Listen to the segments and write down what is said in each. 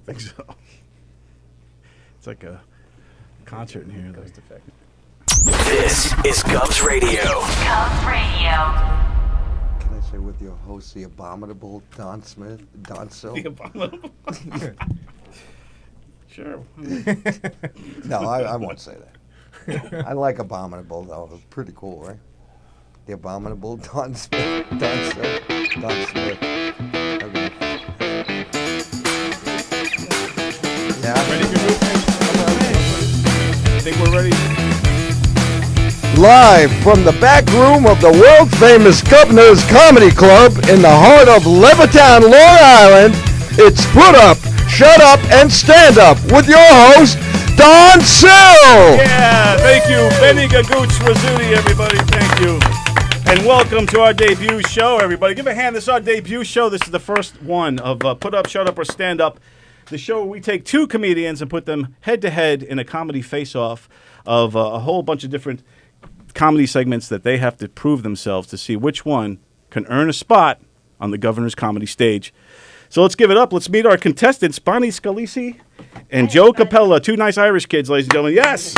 don't think so. It's like a concert in here. This is Cubs Radio. Cubs Radio. Can I say with your host, the abominable Don Sill? The abominable. Sure. No, I won't say that. I like abominable though. It's pretty cool, right? The abominable Don Smith. Don Sill. Don Smith. Okay. Yeah. Ready to move? I think we're ready. Live from the back room of the world-famous Governor's Comedy Club in the heart of Levittown, Long Island, it's Put Up, Shut Up, and Stand Up with your host, Don Sill. Yeah, thank you. Benny Gagooch Razzuti, everybody. Thank you. And welcome to our debut show, everybody. Give a hand. This is our debut show. This is the first one of Put Up, Shut Up, or Stand Up, the show where we take two comedians and put them head-to-head in a comedy face-off of a whole bunch of different comedy segments that they have to prove themselves to see which one can earn a spot on the Governor's Comedy stage. So let's give it up. Let's meet our contestants, Bonnie Scalisi and Joe Capella, two nice Irish kids, ladies and gentlemen. Yes.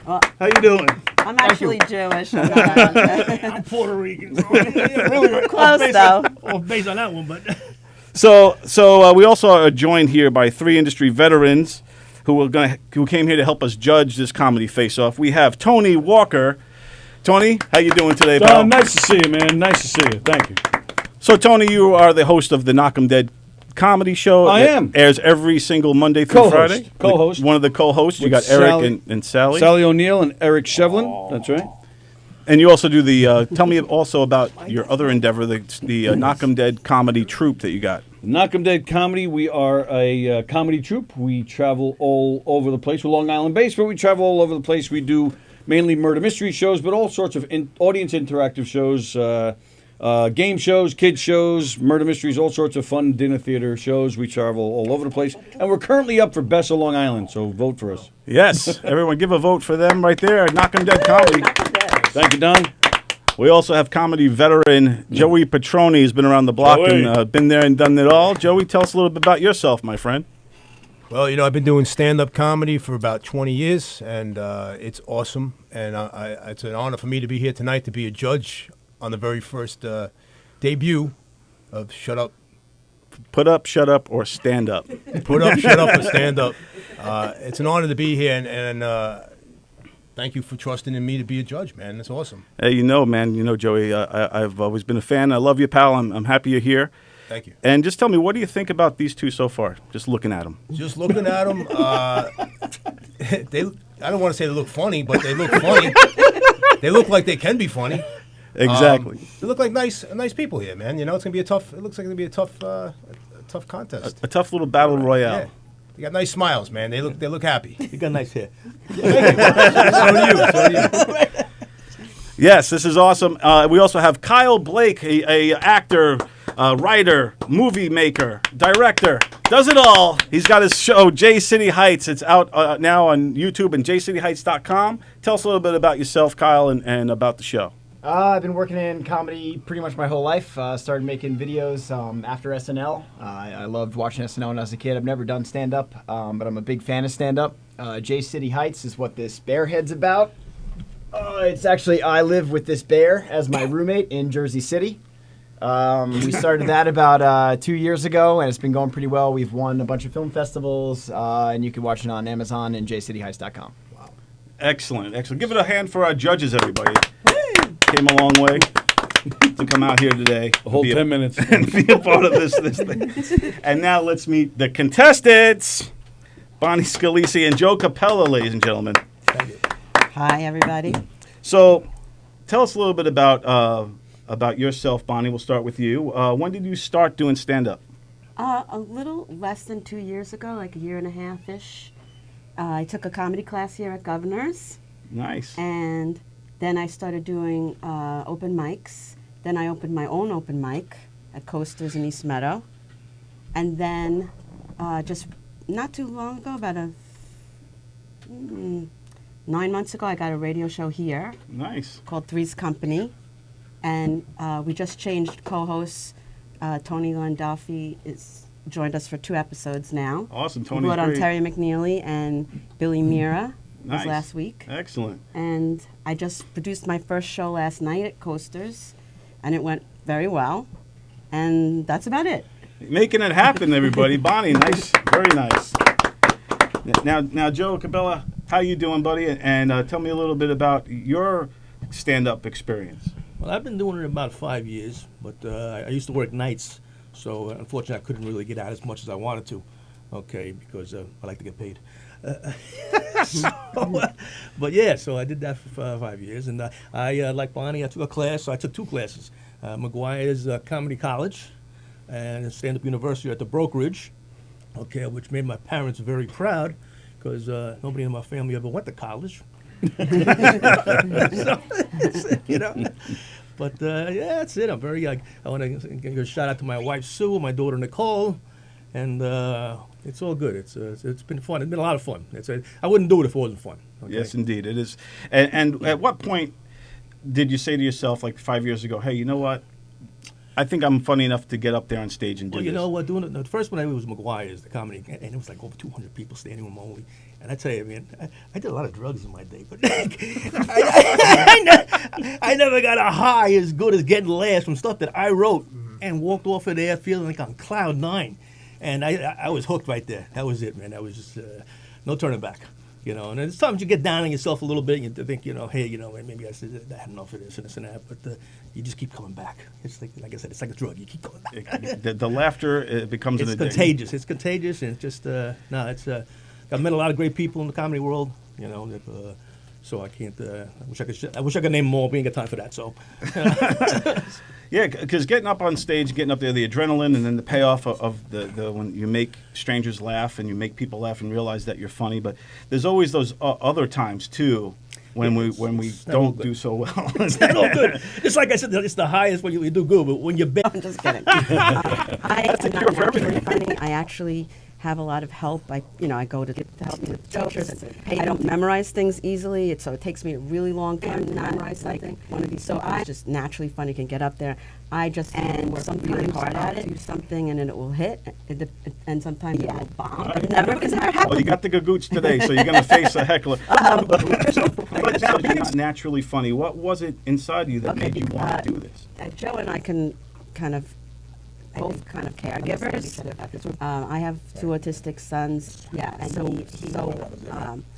How you doing? I'm actually Jewish. I'm not Irish. I'm Puerto Rican. So really Close, though. Based on that one, but So we also are joined here by three industry veterans who came here to help us judge this comedy face-off. We have Tony Walker. Tony, how you doing today, pal? nice to see you, man. Nice to see you. Thank you. So, Tony, you are the host of the Knock 'em Dead comedy show. I It am. Airs every single Monday through Friday. Co-host. One of the co-hosts. You With got Eric Sally- and Sally. Sally O'Neill and Eric Shevlin. That's right. And you also do the, tell me also about your other endeavor, the Knock 'em Dead comedy troupe that you got. Knock 'em Dead Comedy. We are a comedy troupe. We travel all over the place. We're Long Island based, but we travel all over the place. We do mainly murder mystery shows, but all sorts of audience interactive shows, game shows, kids shows, murder mysteries, all sorts of fun dinner theater shows. We travel all over the place. And we're currently up for Best of Long Island, so vote for us. Yes, everyone give a vote for them right there at Knock 'em Dead Comedy. Thank you, Don. We also have comedy veteran Joey Patron. He's been around the block and been there and done it all. Joey, tell us a little bit about yourself, my friend. Well, I've been doing stand-up comedy for about 20 years, and it's awesome. And it's an honor for me to be here tonight to be a judge on the very first debut of Shut Up. Put up, shut up, or stand up. Put up, shut up, or stand up. It's an honor to be here, and thank you for trusting in me to be a judge, man. That's awesome. Hey, man, Joey, I've always been a fan. I love you, pal. I'm happy you're here. Thank you. And just tell me, what do you think about these two so far? Just looking at them. Just looking at them, I don't want to say they look funny, but they look funny. They look like they can be funny. Exactly. They look like nice people here, man. It's gonna be a tough. It looks like it's gonna be a tough contest. A tough little battle royale. Yeah. They got nice smiles, man. They look happy. You got nice hair. So do you. Yes, this is awesome. We also have Kyle Blake, a actor, writer, movie maker, director, does it all. He's got his show, J City Heights. It's out now on YouTube and jcityheights.com. Tell us a little bit about yourself, Kyle, and about the show. I've been working in comedy pretty much my whole life. Started making videos after SNL. I loved watching SNL when I was a kid. I've never done stand-up, but I'm a big fan of stand-up. J City Heights is what this bear head's about. It's actually, I live with this bear as my roommate in Jersey City. We started that about 2 years ago, and it's been going pretty well. We've won a bunch of film festivals, and you can watch it on Amazon and jcityheights.com. Wow. Excellent. Give it a hand for our judges, everybody. Came a long way to come out here today. A whole 10 minutes. And be a part of this thing. And now let's meet the contestants, Bonnie Scalisi and Joe Capella, ladies and gentlemen. Hi, everybody. So tell us a little bit about yourself, Bonnie. We'll start with you. When did you start doing stand-up? A little less than 2 years ago, like a year and a half-ish. I took a comedy class here at Governor's. Nice. And then I started doing open mics. Then I opened my own open mic at Coasters in East Meadow. And then just not too long ago, about 9 months ago, I got a radio show here. Nice. Called Three's Company. And we just changed co-hosts. Tony Landolfi is joined us for 2 episodes now. Awesome. We Tony's brought on great. Terry McNeely and Billy Mira Nice. last week. Excellent. And I just produced my first show last night at Coasters, and it went very well. And that's about it. Making it happen, everybody. Bonnie, nice. Very nice. Now, Joe Cabela, how you doing, buddy? And tell me a little bit about your stand-up experience. Well, I've been doing it about 5 years, but I used to work nights, so unfortunately I couldn't really get out as much as I wanted to. Okay, because I like to get paid. But yeah, so I did that for 5 years, and I like Bonnie. I took a class. So I took 2 classes: McGuire's Comedy College and Stand-Up University at the Brokerage. Okay, which made my parents very proud because nobody in my family ever went to college. So, you know. But yeah, that's it. I'm very. I want to give a shout out to my wife Sue, my daughter Nicole, and it's all good. It's been fun. It's been a lot of fun. I wouldn't do it if it wasn't fun. Okay? Yes, indeed, it is. And at what point did you say to yourself, like 5 years ago, hey, you know what? I think I'm funny enough to get up there on stage and do Well, this. you know what? Doing it, the first one I did was McGuire's, the comedy, and it was like over 200 people standing room only. And I tell you, man, I did a lot of drugs in my day, but I never got a high as good as getting laughs from stuff that I wrote and walked off of there feeling like on cloud 9. And I was hooked right there. That was it, man. That was just no turning back. You know, and there's times you get down on yourself a little bit and you think, you know, hey, you know, maybe I had enough of this and this and that, but you just keep coming back. It's like I said, it's like a drug. You keep going back. The laughter becomes an It's addiction. contagious. It's contagious, and it's just I've met a lot of great people in the comedy world. You know, so I can't. I wish I could name them all. We ain't got time for that. So. Yeah, because getting up on stage, getting up there, the adrenaline, and then the payoff of the when you make strangers laugh and you make people laugh and realize that you're funny. But there's always those other times too when we don't do so well. It's not all good. It's like I said, it's the highest when you do good, but when you're bad. I'm just kidding. I am not naturally funny. I actually have a lot of help. I go to help with jokes. I don't memorize things easily, so it takes me a really long time to memorize something. So I just naturally funny, can get up there. I just work really hard at it, do something, and then it will hit. And sometimes it will bomb. It never happens. Well, you got the gagooch today, so you're going to face a heckler. But now, you're not naturally funny. What was it inside you that made you want to do this? Joe and I can both kind of caregivers. I have 2 autistic sons. Yeah, and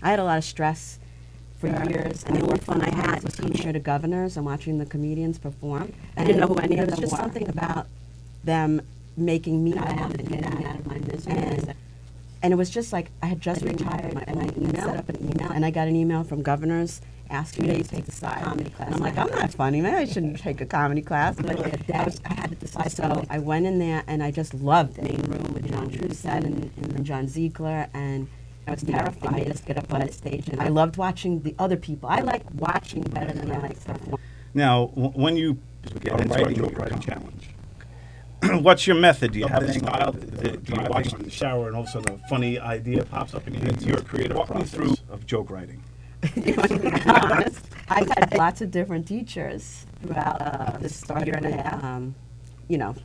I had a lot of stress for years, and the only fun I had was teaching to governors and watching the comedians perform. I didn't know who any of them were. There was just something about them making me laugh and getting me out of my misery. And it was just like I had just retired, and I set up an email, and I got an email from governors asking me to take a comedy class. And I'm like, I'm not funny, man. I shouldn't take a comedy class. But I had to decide. So I went in there, and I just loved it. Main room with John Troupe and John Ziegler, and I was terrified to just get up on the stage. And I loved watching the other people. I like watching better than I like stuff. Now, when you get into a joke writing challenge, what's your method? Do you have a style? Do you watch in the shower and all of a sudden a funny idea pops up in your head? You're a creative. Walk me through of joke writing. I've had lots of different teachers throughout this year and a half.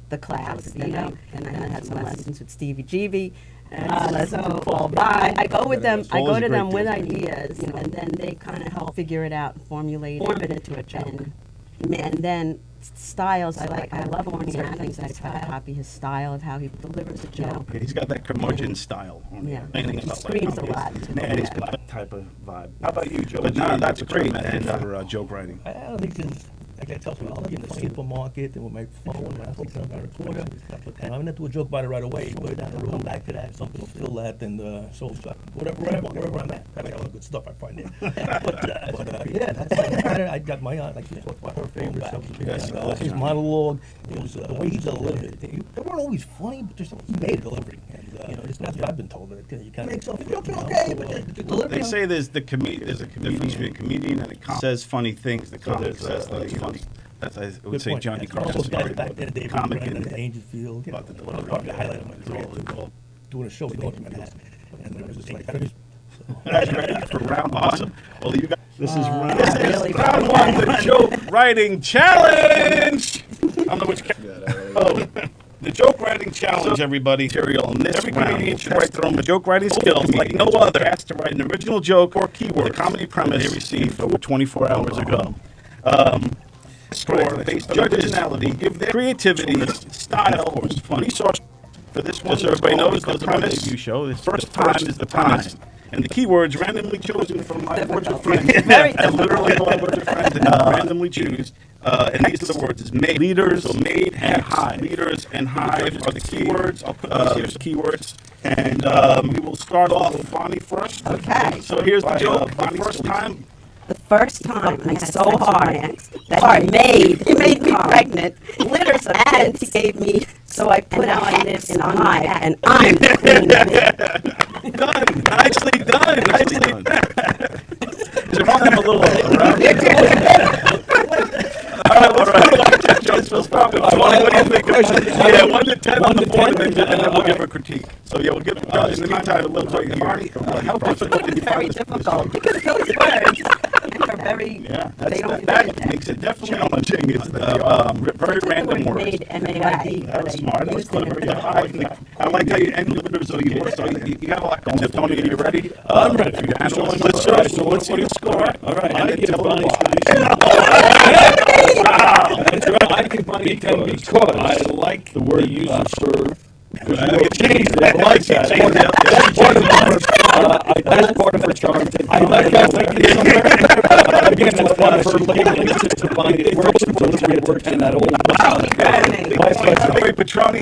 The class, and I had some lessons with Stevie Jeevy, and lessons with Paul By. I go with them. I go to them with ideas, and then they kind of help figure it out, form it into a joke. And then styles, I love Orny Adams. I try to copy his style of how he delivers a joke. He's got that curmudgeon style. Yeah, he screams a lot. And he's got that type of vibe. How about you, Joe? But no, that's great for joke writing. I don't think there's, like I tell you, I'll be in the supermarket and with my phone and I think I'm a recorder. And I'm going to do a joke about it right away. Go down the road, back to that, something will fill that, and so wherever I'm at. I mean, all the good stuff I find there. But yeah, that's I got my like you talked about her favorite his monologue. It was the way he delivered it. They weren't always funny, but just he made a delivery. And that's what I've been told, that you kind of make something okay, but the delivery. They say there's a difference between a comedian and a comic. Says funny things. The comic says funny. That's I would say Johnny Carson. Back then, David comic and Dangerfield. You know, the highlight of my career, doing a show with North Manhattan, and it was just like. Ready for round awesome. Well, you got this is round really round one, the joke writing challenge. I don't know which. The joke writing challenge, everybody. Material in this every comedian should write their own joke writing skills like no other. Asked to write an original joke or keyword, the comedy premise they received over 24 hours ago. Score based on originality, give their creativity, style, or resource. For this one, so everybody knows the premise. You show the first time is the time. And the keywords randomly chosen from my bunch of friends. And literally my bunch of friends randomly choose. And these are the words: is made, leaders, made, and hive. Leaders and hive are the keywords. I'll put those here as keywords. And we will start off with Bonnie first. Okay. So here's the joke. The first time. The first time I so hard that he made me pregnant, and he gave me, so I put on this in a hive, and I'm the queen of it. Done. Nicely done. Nicely done. Jamal, I'm a little all right. We'll start with 20. What do you think? Yeah, 1 to 10 on the board, and then we'll give a critique. So yeah, we'll give in the meantime a little bit here. How difficult did you find Very difficult, because those words are very, they don't that makes it definitely challenging. It's the very random words. made M-A-I-D. That was smart. That was clever. Yeah, I like how you ended with so you got a lot going. Tony, are you ready? I'm ready. Let's see the score. All right. And I then give tell Bonnie them Wow. That's right. I give Bonnie 10 because I like the word you use for. Because you changed it. I like that. That's part of that's part of her charm. I like how again, it's one of her labelings to find it works. It works in that old. My pleasure. Wait, Patroni.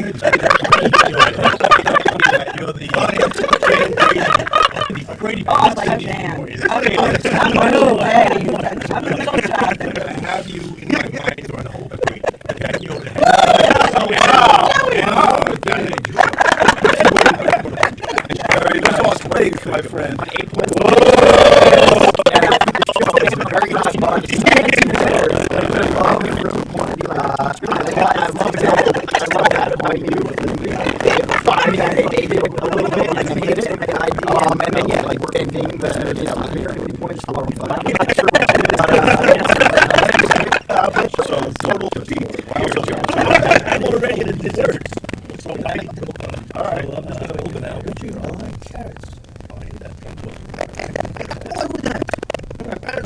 You're the Brady. Oh, like a man. Have you in my mind through an whole Brady? This was great, my friend. Total defeat. I'm already at a dessert. So all right. I'm just going to open out. What you like? Carrots.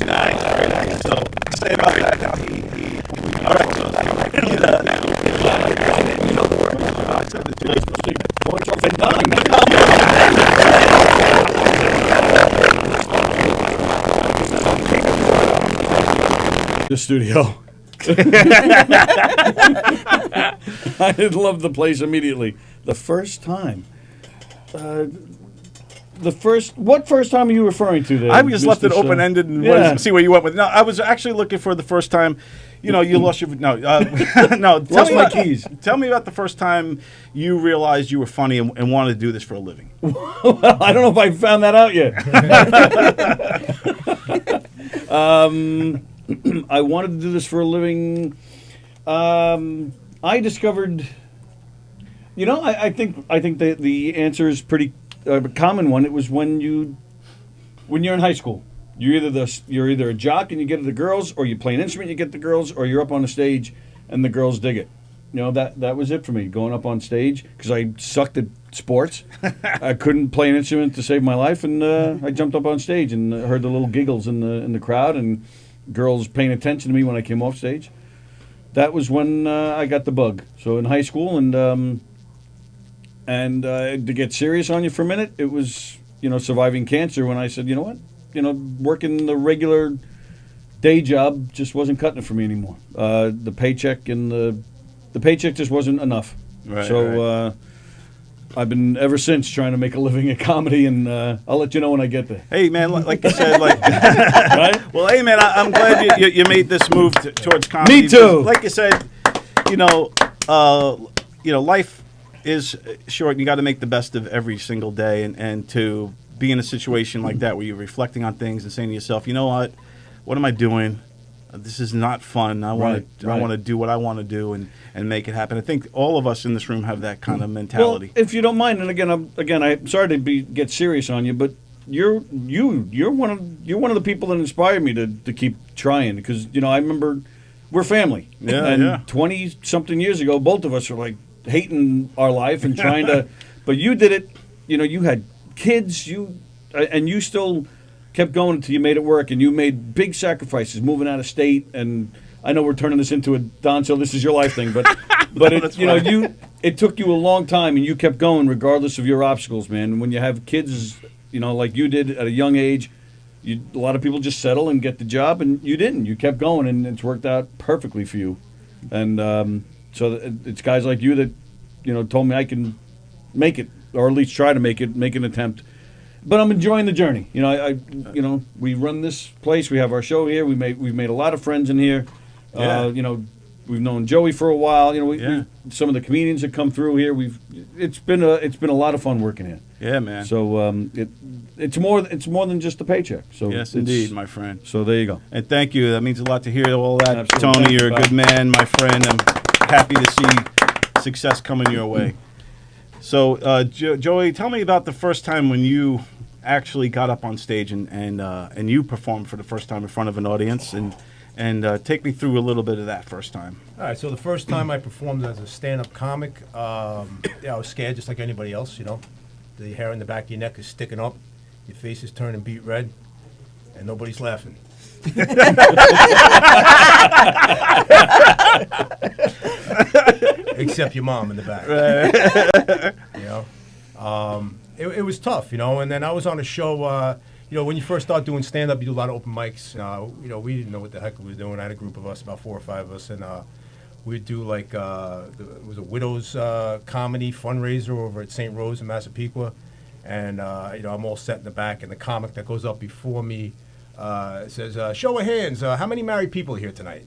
Nice, very nice. So, say about that now. All right, so you know the word. I said the two. Points off and done. The studio. I did love the place immediately. The first time. What first time are you referring to there? I just left it Mr. open ended and Yeah. wanted to see where you went with. No, I was actually looking for the first time. You know, you lost your no. No, Lost my keys. Tell me about the first time you realized you were funny and wanted to do this for a living. Well, I don't know if I found that out yet. I wanted to do this for a living. I discovered. You know, I think the answer is pretty common one. It was when you're in high school. You're either a jock and you get the girls, or you play an instrument, you get the girls, or you're up on the stage and the girls dig it. You know, that was it for me, going up on stage, because I sucked at sports. I couldn't play an instrument to save my life, and I jumped up on stage and heard the little giggles in the crowd and girls paying attention to me when I came off stage. That was when I got the bug. So in high school, and to get serious on you for a minute, it was, surviving cancer, when I said, you know what? Working the regular day job just wasn't cutting it for me anymore. The paycheck and the paycheck just wasn't enough. Right, so I've been ever since trying to make a living in comedy, and I'll let you know when I get there. Hey, man, like you said, Right? Well, hey, man, I'm glad you made this move towards comedy. Me too. Like you said, life is short, and you got to make the best of every single day, and to be in a situation like that where you're reflecting on things and saying to yourself, you know what am I doing? This is not fun. I want to do what I want to do and make it happen. I think all of us in this room have that kind of mentality. Well, if you don't mind, and again, I'm sorry to get serious on you, but you're one of the people that inspired me to keep trying, because I remember we're family. Yeah, and yeah. 20-something years ago, both of us were like, hating our life and trying to, but you did it. You know, you had kids, and you still kept going until you made it work, and you made big sacrifices moving out of state. And I know we're turning this into a Don Sill, this is your life thing, but it took you a long time, and you kept going regardless of your obstacles, man. When you have kids, you know, like you did at a young age, a lot of people just settle and get the job, and you didn't. You kept going, and it's worked out perfectly for you. And so it's guys like you that, you know, told me I can make it, or at least try to make an attempt. But I'm enjoying the journey. You know, we run this place. We have our show here. We've made a lot of friends in here. Yeah. You know, we've known Joey for a while. You know, some of the comedians that come through here. It's been a lot of fun working here. Yeah, man. So it's more than just the paycheck. So Yes, indeed, my friend. So there you go. And thank you. That means a lot to hear all that. Absolutely. Tony, you're a Bye. good man, my friend. I'm happy to see success coming your way. So, Joey, tell me about the first time when you actually got up on stage and you performed for the first time in front of an audience, and take me through a little bit of that first time. All right, so the first time I performed as a stand-up comic, I was scared just like anybody else, you know. The hair in the back of your neck is sticking up, your face is turning beet red, and nobody's laughing. Except your mom in the back. You know, it was tough, you know. And then I was on a show. You know, when you first start doing stand-up, you do a lot of open mics. You know, we didn't know what the Heckler was doing. I had a group of us, about 4 or 5 of us, and we'd do like it was a widows comedy fundraiser over at St. Rose in Massapequa, and you know, I'm all set in the back, and the comic that goes up before me says, "Show of hands, how many married people are here tonight?"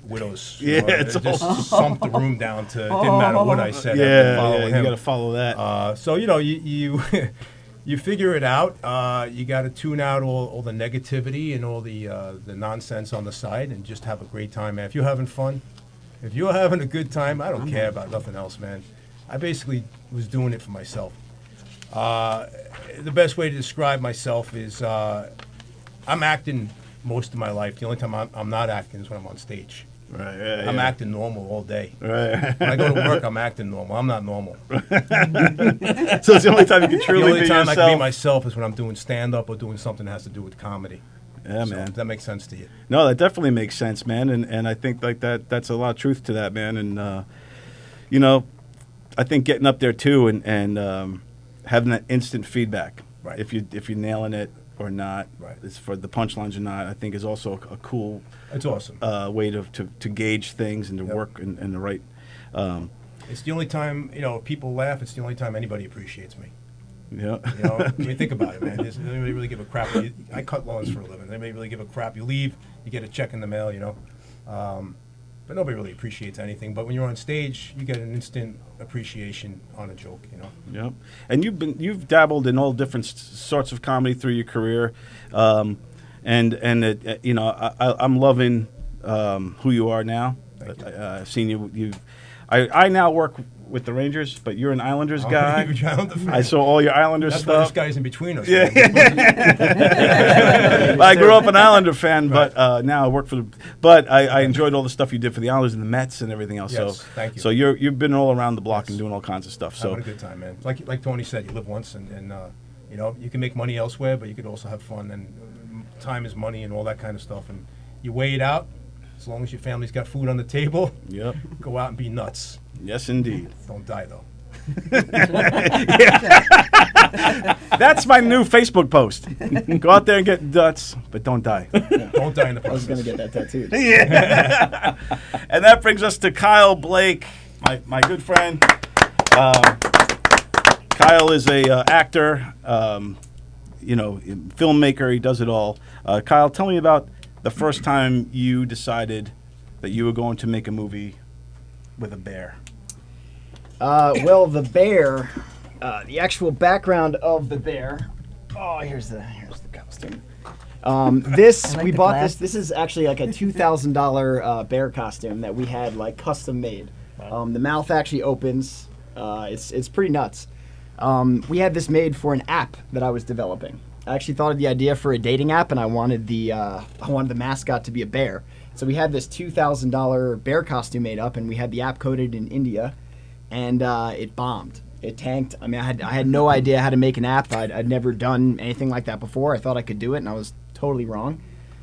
Widows. Yeah, it just thumped the room down to. It didn't matter what I said. I had to follow you him. got to follow that. So you know, you you figure it out. You got to tune out all the negativity and all the nonsense on the side, and just have a great time, man. If you're having fun, if you're having a good time, I don't care about nothing else, man. I basically was doing it for myself. The best way to describe myself is I'm acting most of my life. The only time I'm not acting is when I'm on stage. Right. Yeah, I'm acting normal all day. Right. When I go to work, I'm acting normal. I'm not normal. So it's the only time you can The truly only be time yourself. I can be myself is when I'm doing stand-up or doing something that has to do with comedy. Yeah, So, man. Does that make sense to you? No, that definitely makes sense, man. And I think like that's a lot of truth to that, man. And you know, I think getting up there too and having that instant feedback, Right. if you're nailing it or not, Right. it's for the punchlines or not, I think is also a cool It's awesome. way to gauge things and to Yep. work in the right. It's the only time, you know, people laugh. It's the only time anybody appreciates me. Yeah. You know, I mean, think about it, man. Does anybody really give a crap? I cut lawns for a living. Anybody really give a crap? You leave, you get a check in the mail, you know. But nobody really appreciates anything. But when you're on stage, you get an instant appreciation on a joke, you know. Yep. And you've dabbled in all different sorts of comedy through your career, and it, you know, I'm loving who you are now. Thank you. I've seen you. I now work with the Rangers, but you're an Islanders guy. Huge Islander fan. I saw all your Islanders That's why this stuff. guy's in between us. Yeah. man. I grew up an Islander fan, but now I work for the. But I enjoyed all the stuff you did for the Islanders and the Mets and everything else. Yes, so thank you. So you've been all around the block and doing all kinds of stuff. So Having a good time, man. Like Tony said, you live once, and you know, you can make money elsewhere, but you could also have fun, and time is money and all that kind of stuff. And you weigh it out. As long as your family's got food on the table, yep. go out and be nuts. Yes, indeed. Don't die though. That's my new Facebook post. Go out there and get nuts, but don't die. Don't die in the I was process. going to get that tattooed. Yeah. And that brings us to Kyle Blake, my good friend. Kyle is a actor, you know, filmmaker. He does it all. Kyle, tell me about the first time you decided that you were going to make a movie with a bear. Well, the bear, the actual background of the bear. Oh, here's the costume. This I like we the bought glass. this. This is actually like a $2,000 bear costume that we had like custom made. The mouth actually opens. It's pretty nuts. We had this made for an app that I was developing. I actually thought of the idea for a dating app, and I wanted the mascot to be a bear. So we had this $2,000 bear costume made up, and we had the app coded in India, and it bombed. It tanked. I mean, I had no idea how to make an app. I'd never done anything like that before. I thought I could do it, and I was totally wrong.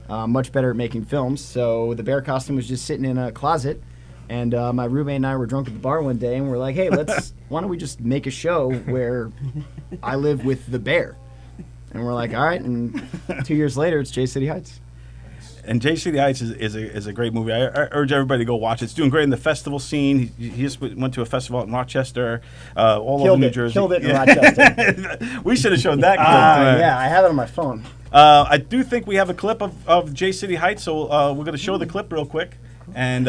Much better at making films. So the bear costume was just sitting in a closet, and my roommate and I were drunk at the bar one day, and we're like, hey, why don't we just make a show where I live with the bear? And we're like, all right. And 2 years later, it's J City Heights. And J City Heights is a great movie. I urge everybody to go watch it. It's doing great in the festival scene. He just went to a festival in Rochester, all over New Jersey. Killed it in Rochester. We should have showed that clip. Yeah, I have it on my phone. I do think we have a clip of J City Heights, so we're going to show the clip real quick. And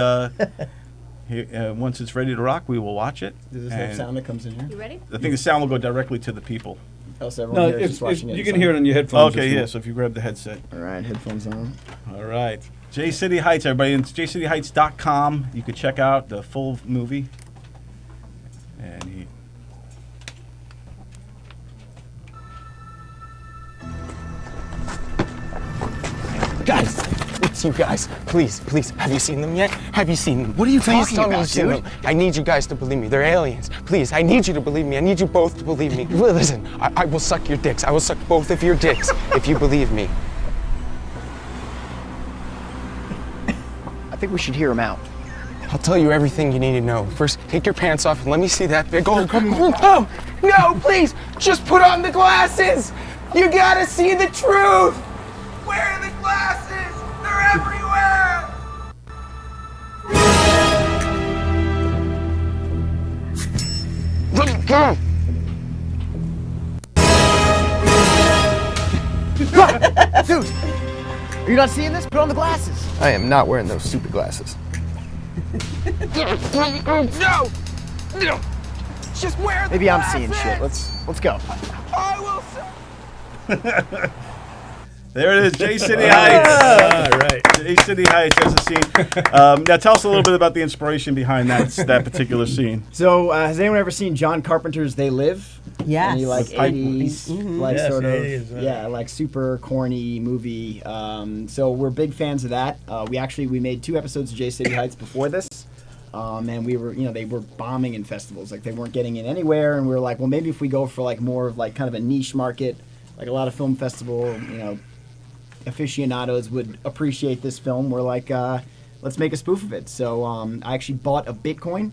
once it's ready to rock, we will watch it. Does this have sound that comes in here? You ready? I think the sound will go directly to the people. Oh, so everyone here is just watching it. You can hear it on your headphones. Okay, yeah, so if you grab the headset. All right, headphones on. All right. J City Heights, everybody. It's jcityheights.com. You could check out the full movie. And Guys, it's you guys. Please, have you seen them yet? Have you seen them? What are you Please talking tell me about, you've seen dude? them. I need you guys to believe me. They're aliens. Please, I need you to believe me. I need you both to believe me. Listen, I will suck your dicks. I will suck both of your dicks if you believe me. I think we should hear him out. I'll tell you everything you need to know. First, take your pants off and let me see that big old... Oh, no, please, just put on the glasses. You gotta see the truth. Where are the glasses? They're everywhere. Let me go. Dude, are you not seeing this? Put on the glasses. I am not wearing those stupid glasses. No! Just wear the Maybe I'm glasses. seeing shit. Let's go. I will. there it is, J City Heights. All right. J City Heights as a scene. Now tell us a little bit about the inspiration behind that particular scene. So, has anyone ever seen John Carpenter's They Live? Yes. Any like Pipe 80s, like Yes, sort of, 80s, yeah, like super corny movie. So we're big fans of that. We made 2 episodes of J City Heights before this. And we were, they were bombing in festivals, like they weren't getting in anywhere. And we were like, well, maybe if we go for like more of like kind of a niche market, like a lot of film festival, aficionados would appreciate this film. We're like, let's make a spoof of it. So I actually bought a Bitcoin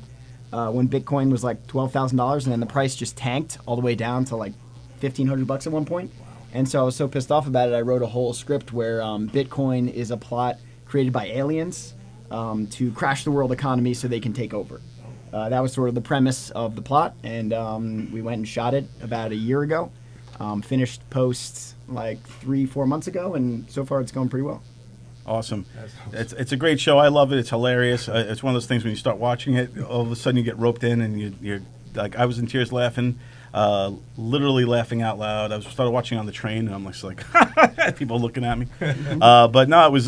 when Bitcoin was like $12,000, and then the price just tanked all the way down to like $1,500 at one point. Wow. And so I was so pissed off about it, I wrote a whole script where Bitcoin is a plot created by aliens to crash the world economy so they can take over. That was sort of the premise of the plot, and we went and shot it about a year ago. Finished posts like 3-4 months ago, and so far it's going pretty well. Awesome. It's a great show. I love it. It's hilarious. It's one of those things when you start watching it, all of a sudden you get roped in, and you're like, I was in tears laughing, literally laughing out loud. I started watching on the train, and I'm just like, people looking at me. But no, it was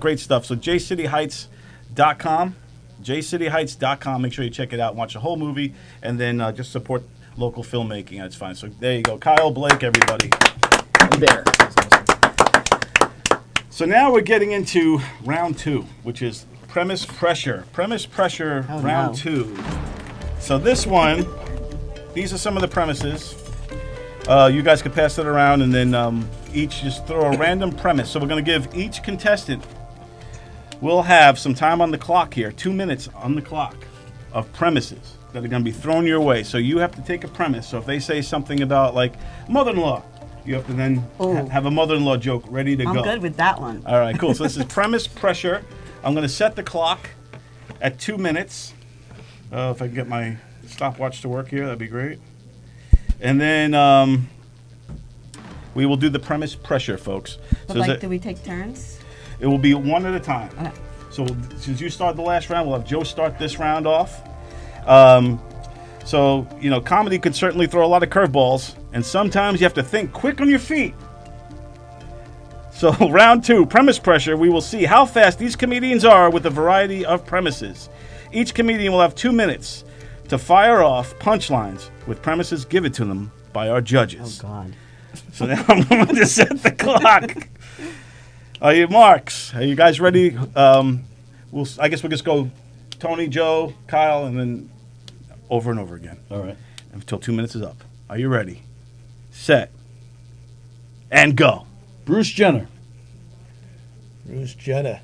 great stuff. So jcityheights.com, jcityheights.com. Make sure you check it out and watch the whole movie, and then just support local filmmaking. That's fine. So there you go. Kyle Blake, everybody. And Bear. So now we're getting into round 2, which is premise pressure. Premise pressure, round 2. So this one, these are some of the premises. You guys could pass it around, and then each just throw a random premise. So we're going to give each contestant, we'll have some time on the clock here, 2 minutes on the clock of premises that are going to be thrown your way. So you have to take a premise. So if they say something about like mother-in-law, you have to then have a mother-in-law joke ready to go. I'm good with that one. All right, cool. So this is premise pressure. I'm going to set the clock at 2 minutes. If I can get my stopwatch to work here, that'd be great. And then we will do the premise pressure, folks. But do we take turns? It will be one at a time. Okay. So since you start the last round, we'll have Joe start this round off. So, comedy could certainly throw a lot of curveballs, and sometimes you have to think quick on your feet. So, round 2, premise pressure, we will see how fast these comedians are with a variety of premises. Each comedian will have 2 minutes to fire off punchlines with premises given to them by our judges. Oh, God. So now I'm going to set the clock. Are you marks? Are you guys ready? I guess we'll just go Tony, Joe, Kyle, and then over and over again. All right. Until 2 minutes is up. Are you ready? Set. And go. Bruce Jenner. Bruce Jenner.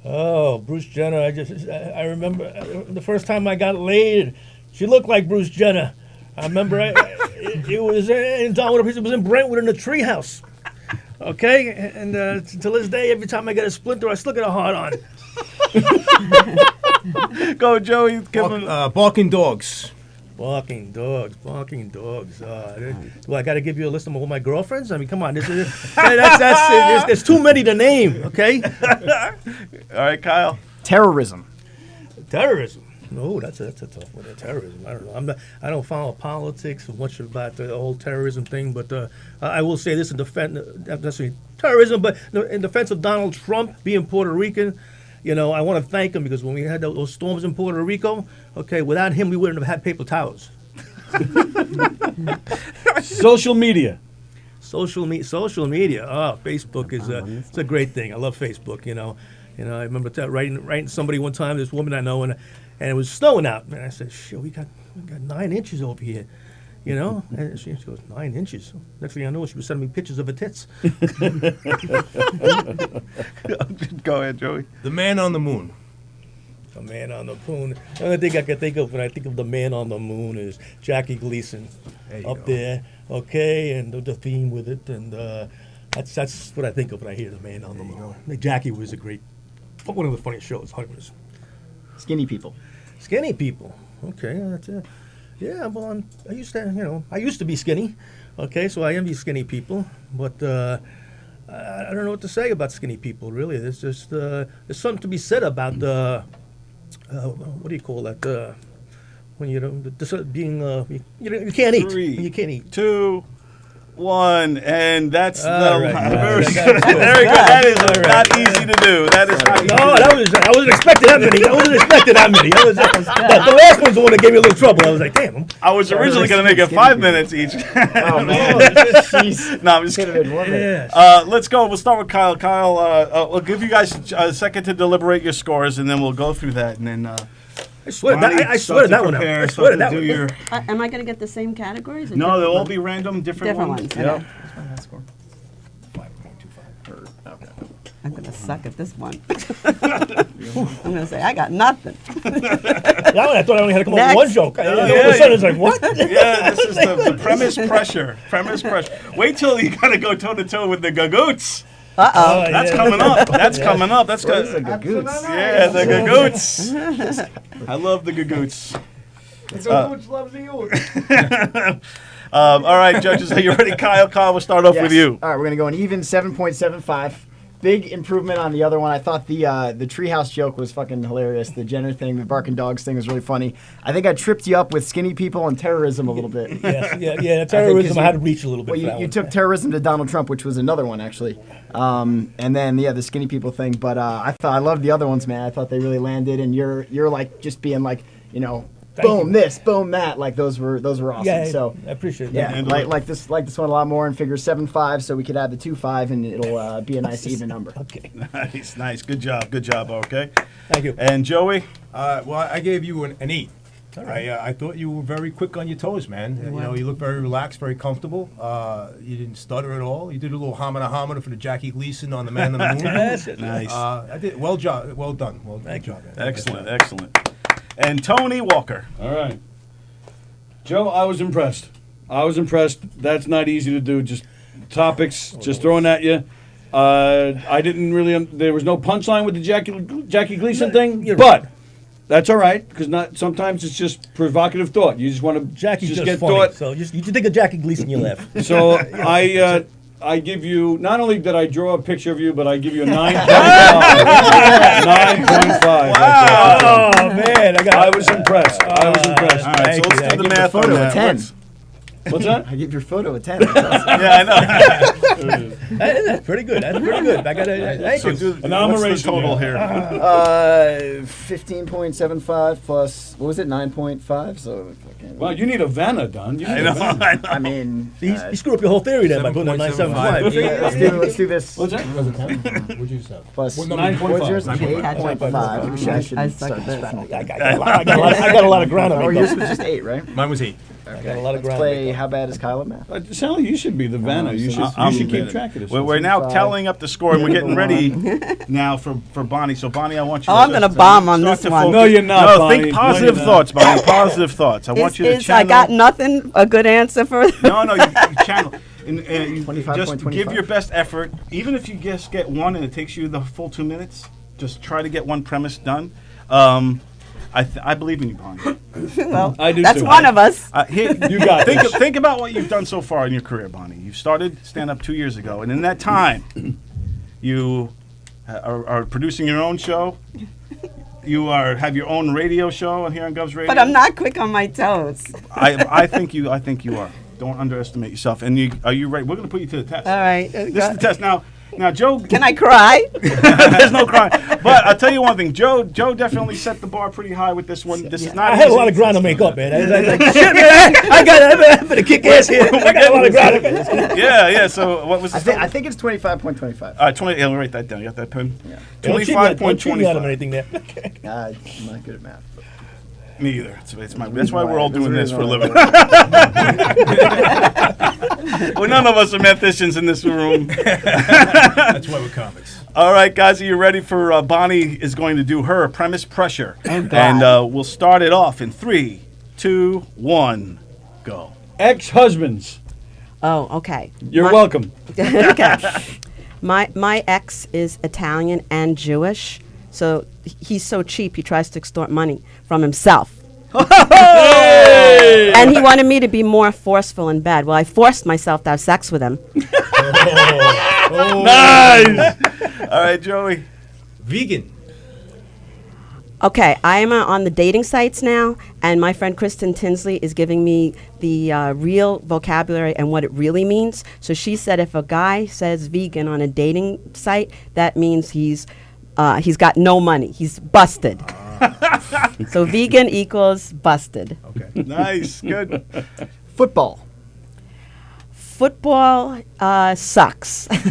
Oh, Bruce Jenner. I remember the first time I got laid. She looked like Bruce Jenner. I remember it was in Donald. It was in Brentwood in the treehouse. Okay, and to this day, every time I get a splinter, I still get a hard on. Go, Joey. Barking dogs. Barking dogs. Do I got to give you a list of all my girlfriends? I mean, come on. There's too many to name, okay? All right, Kyle. Terrorism. Terrorism. No, that's a tough one. Terrorism. I don't know. I don't follow politics much about the whole terrorism thing, but I will say this in defense, not necessarily terrorism, but in defense of Donald Trump being Puerto Rican. You know, I want to thank him because when we had those storms in Puerto Rico, okay, without him, we wouldn't have had paper towels. Social media. Social media. Oh, Facebook is it's a great thing. I love Facebook. You know, I remember writing somebody one time. This woman I know, and it was snowing out, and I said, "Shit, we got 9 inches over here." You know, and she goes, 9 inches. Next thing I know, she was sending me pictures of her tits. Go ahead, Joey. The Man on the Moon. The Man on the Moon. The only thing I can think of when I think of the Man on the Moon is Jackie Gleason up there, okay, and the theme with it, and that's what I think of when I hear the Man on the Moon. Jackie was one of the funniest shows. Skinny people. Skinny people. Okay, that's it. Yeah, well, I used to be skinny. Okay, so I envy skinny people, but I don't know what to say about skinny people. Really, there's just there's something to be said about what do you call that? When being you can't eat. 3, you can't eat. 2, 1, and that's All right. very good. Very good. That is not easy to do. That is not easy. I wasn't expecting that many. The last one's the one that gave me a little trouble. I was like, damn. I was originally going to make it 5 minutes each. Oh, man. No, I'm just kidding. Yeah. Let's go. We'll start with Kyle. Kyle, we'll give you guys a second to deliberate your scores, and then we'll go through that, and then. I swear to that one out. I swear to that one. Am I going to get the same categories? Or No, different they'll all ones? be random, different Different ones. ones. Yep. Okay. 5.25. I'm going to suck at this one. I'm going to say, I got nothing. That one, I thought I only had to come up with Next. one joke. All of a sudden, it's like, what? Yeah, this is the premise pressure. Wait till you got to go toe-to-toe with the Gagoots. Uh-oh. That's coming up. That's coming up. That's good. Yeah, the Gagoots. I love the Gagoots. Coach loves you. All right, judges, are you ready? Kyle, we'll start off with you. All right, we're going to go an even 7.75. Big improvement on the other one. I thought the treehouse joke was fucking hilarious. The Jenner thing, the barking dogs thing was really funny. I think I tripped you up with skinny people and terrorism a little bit. Yeah, terrorism, I had to reach a little bit. Well, you took terrorism to Donald Trump, which was another one, actually. And then, the skinny people thing. But I loved the other ones, man. I thought they really landed, and you're like just being like, boom this, boom that. Like those were awesome. Yeah, so I appreciate that. yeah, like this one a lot more, and figure 7.5, so we could add the 2.5, and it'll be a nice even number. Okay. Nice. Good job. Okay. Thank you. And Joey? Well, I gave you an 8. All right. I thought you were very quick on your toes, man. You look very relaxed, very comfortable. You didn't stutter at all. You did a little homina for the Jackie Gleason on the Man on the Moon. That's it. Nice. I did well done. Well done. Thank you. Job, man. Excellent. And Tony Walker. All right. Joe, I was impressed. That's not easy to do. Just topics, just throwing at you. I didn't really. There was no punchline with the Jackie Gleason thing, but that's all right because sometimes it's just provocative thought. You just want to Jackie's just get funny. thought. So you think of Jackie Gleason, you laugh. So I give you, not only did I draw a picture of you, but I give you a 9.5. 9.5. Oh, man. I was impressed. All right, so let's do the math on photo that. of 10. What's that? I give your photo a 10. Yeah, I know. That's pretty good. That's pretty good. I got thank So you. do, what's the total here? 15.75 plus, what was it, 9.5? So, fucking, Well, you need a Vanna, Don. You need I a know. Vanna. I know. I mean, You screw up your whole theory there by putting a 975. yeah, let's do this. What's that? What'd you say? Plus, What number? what was yours? 9.5. 8.5. Maybe I should I start suck this. spending. I got a lot of ground to Oh, make yours up. was just 8, right? Mine was 8. I got a lot of Let's ground to play make up. How Bad is Kyle at Math? Sally, you should be the Vanna. You should keep track of this. We're now 55. tallying up the score, and we're getting ready now for Bonnie. So, Bonnie, I want you Oh, to I'm gonna just, bomb on start this to one. focus. No, you're not, No, Bonnie. think No, positive you're not. thoughts, Bonnie. Positive thoughts. I want you to channel. I got nothing, a good answer for No, you channel. And you 25.25. just give your best effort. Even if you just get one and it takes you the full 2 minutes, just try to get one premise done. I believe in you, Bonnie. Well, I do that's too. one of us. Here, You got this. think about what you've done so far in your career, Bonnie. You started stand-up 2 years ago, and in that time, you are producing your own show. You have your own radio show here on Gov's Radio. But I'm not quick on my toes. I think you are. Don't underestimate yourself. And are you ready? We're going to put you to the test. All right. This is the test. Now, Joe. Can I cry? There's no crying. But I'll tell you one thing. Joe definitely set the bar pretty high with this one. This is not. I had a easy. lot of ground to make up, man. I was like, shit, man, I better kick ass here. I got a lot of ground to make up. Yeah. So what was the I think it's 25.25. 20. Yeah, write that down. You got that pen? Yeah. Don't cheat me out of 25.25. anything there. I'm not good at math. Me either. That's why we're all doing this for a living. Well, none of us are mathematicians in this room. That's why we're comics. All right, guys, are you ready for Bonnie is going to do her premise pressure? God. And we'll start it off in 3, 2, 1, go. Ex-husbands. Oh, okay. You're welcome. Okay. My ex is Italian and Jewish, so he's so cheap he tries to extort money from himself. And he wanted me to be more forceful in bed. Well, I forced myself to have sex with him. Nice. All right, Joey. Vegan. Okay, I am on the dating sites now, and my friend Kristen Tinsley is giving me the real vocabulary and what it really means. So she said if a guy says vegan on a dating site, that means he's got no money. He's busted. So vegan equals busted. Okay. Nice. Good. Football. Football sucks. And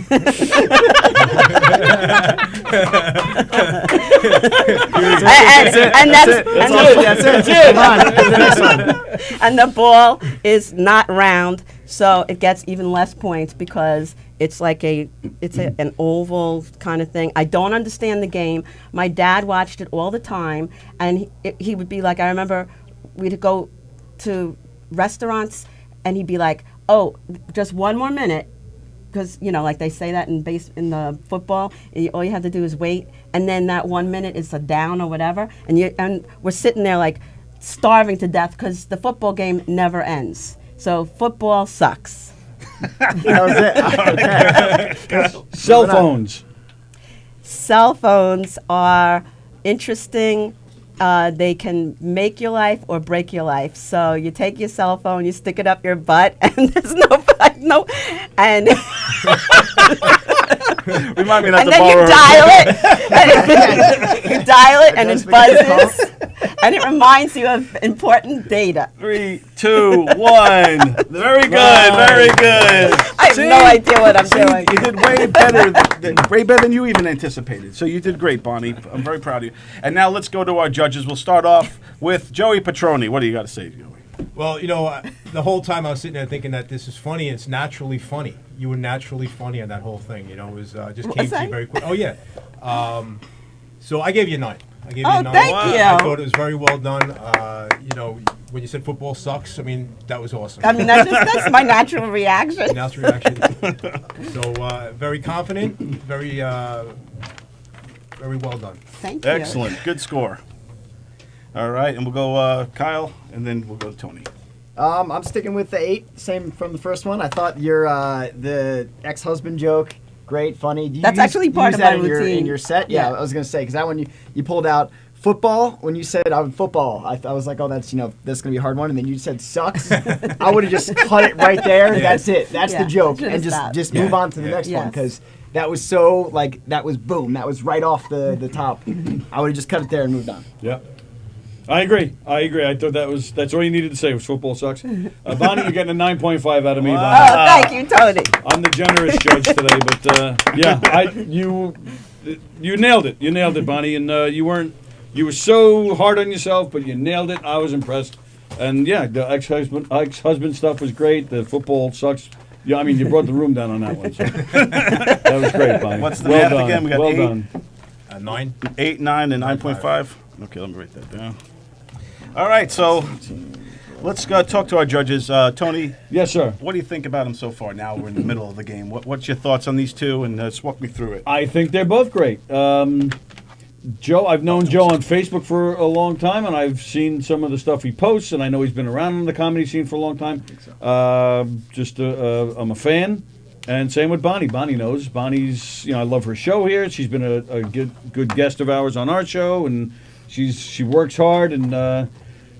the ball is not round, so it gets even less points because it's like an oval kind of thing. I don't understand the game. My dad watched it all the time, and he would be like, I remember we'd go to restaurants, and he'd be like, "Oh, just one more minute," because like they say that in the football, all you have to do is wait, and then that 1 minute is a down or whatever, and we're sitting there like starving to death because the football game never ends. So football sucks. That was it. Okay. Cell phones. Cell phones are interesting. They can make your life or break your life. So you take your cell phone, you stick it up your butt, and there's no, and Remind me not and to then borrow. you dial it. You dial it, and it buzzes, and it reminds you of important data. 3, 2, 1. Very good. Very good. I have no idea what I'm doing. You did way better than you even anticipated. So you did great, Bonnie. I'm very proud of you. And now let's go to our judges. We'll start off with Joey Patroni. What do you got to say, Joey? Well, the whole time I was sitting there thinking that this is funny. It's naturally funny. You were naturally funny on that whole thing. It was just came to you very quick. Oh yeah. So I gave you a 9. I gave you a 9. Thank you. I thought it was very well done. When you said football sucks, that was awesome. I mean, that's my natural reaction. Natural reaction. So very confident, very well done. Thank you. Excellent. Good score. All right, and we'll go Kyle, and then we'll go to Tony. I'm sticking with the 8, same from the first one. I thought your the ex-husband joke, great, funny. That's actually part of that my in routine. in your set? Yeah, Yeah. I was going to say, because that one you pulled out football, when you said football, I was like, oh, that's that's gonna be a hard one. And then you said sucks. I would have just cut it right there. Yeah. That's it. That's the joke, Should've and stopped. just move on to the next one because that was so that was boom. That was right off the top. I would have just cut it there and moved on. Yeah. I agree. I thought that's all you needed to say was football sucks. Bonnie, you're getting a 9.5 out of me. Oh, Bonnie. thank you, Tony. I'm the generous judge today, but you nailed it. You nailed it, Bonnie, and you were so hard on yourself, but you nailed it. I was impressed, and yeah, the ex-husband stuff was great. The football sucks. Yeah, I mean, you brought the room down on that one. So. That was great, Bonnie. What's the well math done. again? We got well 8, done. 9. 8, 9, and 9.5. Okay, let me write that down. All right, so let's talk to our judges. Tony. Yes, sir. What do you think about them so far? Now we're in the middle of the game. What's your thoughts on these two? And just walk me through it. I think they're both great. Joe, I've known Joe on Facebook for a long time, and I've seen some of the stuff he posts, and I know he's been around in the comedy scene for a long time. I'm a fan, and same with Bonnie. Bonnie knows. Bonnie's, I love her show here. She's been a good guest of ours on our show, and she works hard, and I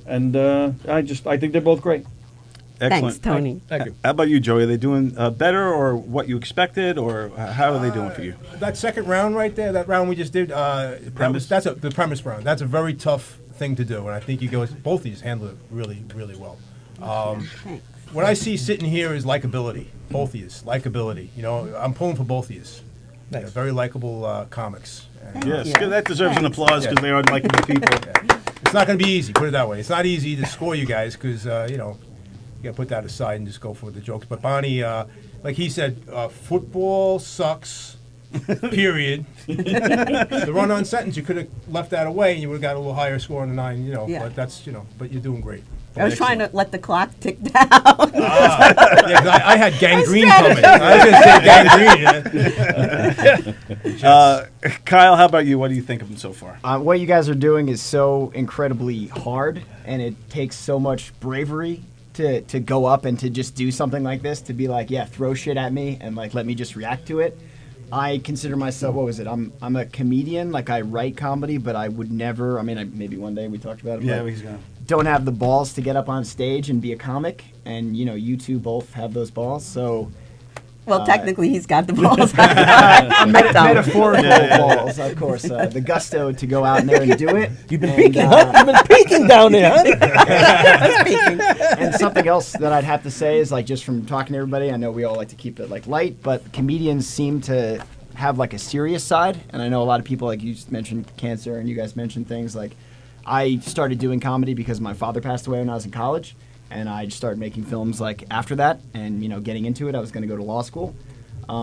think they're both great. Excellent. Thanks, Tony. Thank you. How about you, Joey? Are they doing better or what you expected, or how are they doing for you? That second round right there, that round we just did, premise? the premise round. That's a very tough thing to do, and I think both of you handled it really, really well. Thanks. What I see sitting here is likability. Both of you, likability. I'm pulling for both of you. Very likable comics. And, Yes, you. good. That deserves an applause because they are likable people. it's not going to be easy. Put it that way. It's not easy to score you guys because you got to put that aside and just go for the jokes. But Bonnie, like he said, football sucks. Period. The run-on sentence, you could have left that away, and you would have got a little higher score on the 9. Yeah. But that's but you're doing great. I was trying to let the clock tick down. Yeah, 'cause I had gangrene coming. I was going to say gangrene. Kyle, how about you? What do you think of them so far? What you guys are doing is so incredibly hard, and it takes so much bravery to go up and to just do something like this, to be like, yeah, throw shit at me and let me just react to it. I consider myself, what was it? I'm a comedian, I write comedy, but I would never, maybe one day we talked about it. Yeah, but he's going to. don't have the balls to get up on stage and be a comic, and you two both have those balls, so Well, technically, he's got the balls. metaphorical balls, of course. The gusto to go out in there and do it. You've been peeking, huh? You've been peeking down there, huh? And something else that I'd have to say is, just from talking to everybody, I know we all like to keep it light, but comedians seem to have a serious side, and I know a lot of people, you just mentioned cancer, and you guys mentioned things I started doing comedy because my father passed away when I was in college, and I just started making films after that, and getting into it. I was going to go to law school,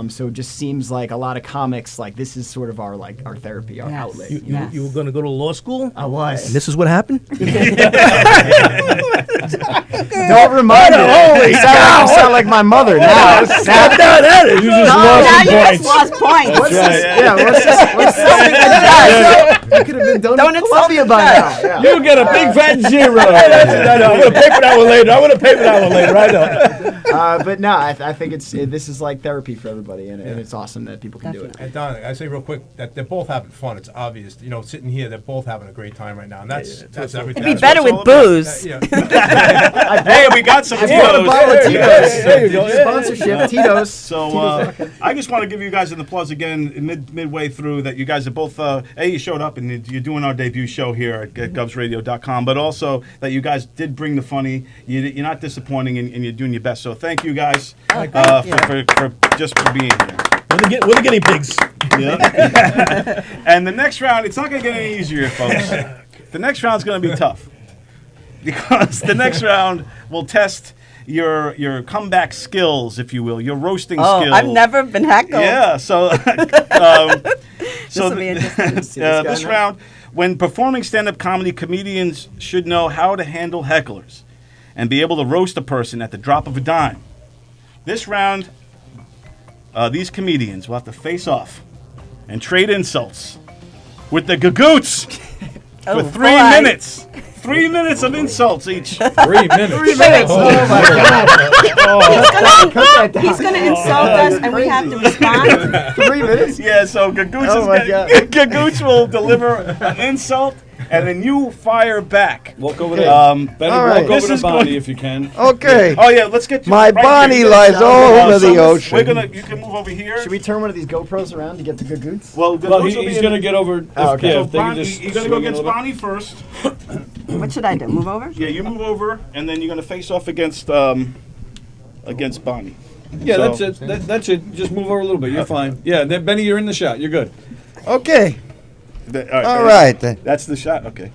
so it just seems like a lot of comics this is sort of our our therapy, our Yes. outlet. You were going to go to law school? I was. And this is what happened? Don't remind me. Holy You sound like my mother now. You just lost Now some you just points. lost points. What's this? Yeah, what's this? You could have been done Don't in insult Columbia the by now. judge. Yeah. You get a big fat 0. I'm going to pay for that one later. I know. But no, I think this is therapy for everybody, and it's awesome that people can do it. And Don, I say real quick that they're both having fun. It's obvious. Sitting here, they're both having a great time right now, and that's everything. It'd be That's better what with it's all about. booze. Hey, we got some I bought a bottle of Tito's. Tito's. There you go. Sponsorship, Tito's. So I just want to give you guys an applause again midway through that you guys are both, you showed up and you're doing our debut show here at GovsRadio.com, but also that you guys did bring the funny. You're not disappointing and you're doing your best. So thank you guys for being here. We're the guinea pigs. Yeah. And the next round, it's not going to get any easier, folks. The next round's going to be tough because the next round will test your comeback skills, if you will, your roasting skills. I've never been heckled. Yeah, so This'll be interesting. this round, when performing stand-up comedy, comedians should know how to handle hecklers and be able to roast a person at the drop of a dime. This round, these comedians will have to face off and trade insults with the Gagoots for 3 minutes. 3 minutes of insults each. 3 minutes. 3 minutes. Oh my God. He's going to insult us, and we have to respond. 3 minutes. Yeah, so Gagoots, Oh my God. Gagoots will deliver an insult, and then you fire back. Walk over there. Benny, all right. walk over This to is Bonnie going- if you can. Okay. Oh yeah, let's get you My right Bonnie here. lies all over the so ocean. You can move over here. Should we turn one of these GoPros around to get the good goods? Well, He's going to get over. Oh, okay. Yeah, So if they can Bonnie, just you're gonna go swing it a against little bit. Bonnie first. What should I do? Move over? Yeah, you move over, and then you're gonna face off against Bonnie. Yeah, So- that's it. That's it. Just move over a little bit. You're fine. Yeah, then Benny, you're in the shot. You're good. Okay. All All right. Then. That's the shot. Okay.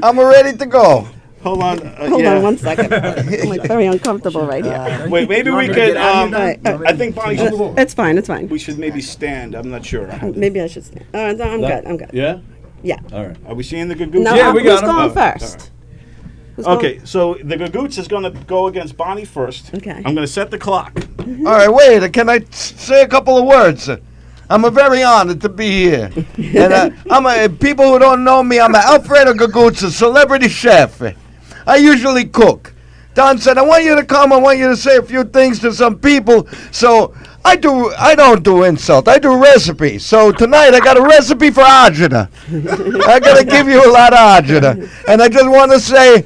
I'm ready to go. Hold on. Hold on one second. I'm like very uncomfortable right here. Wait, maybe You we want me to could. get out of here, Right. Don? I think Bonnie should. It's fine. It's fine. We should maybe stand. I'm not sure. Maybe I should stand. No, I'm good. I'm good. Yeah. Yeah. All right. Are we seeing the Gagoots? No, Yeah, we who's got 'em. going Oh, all first? right. Who's going- Okay, so the Gagoots is going to go against Bonnie first. Okay. I'm going to set the clock. All right, wait. Can I say a couple of words? I'm very honored to be here. And people who don't know me, I'm Alfredo Gagoots, a celebrity chef. I usually cook. Don said, I want you to come. I want you to say a few things to some people. So I don't do insult. I do recipes. So tonight I got a recipe for agita. I got to give you a lot of agita. And I just want to say,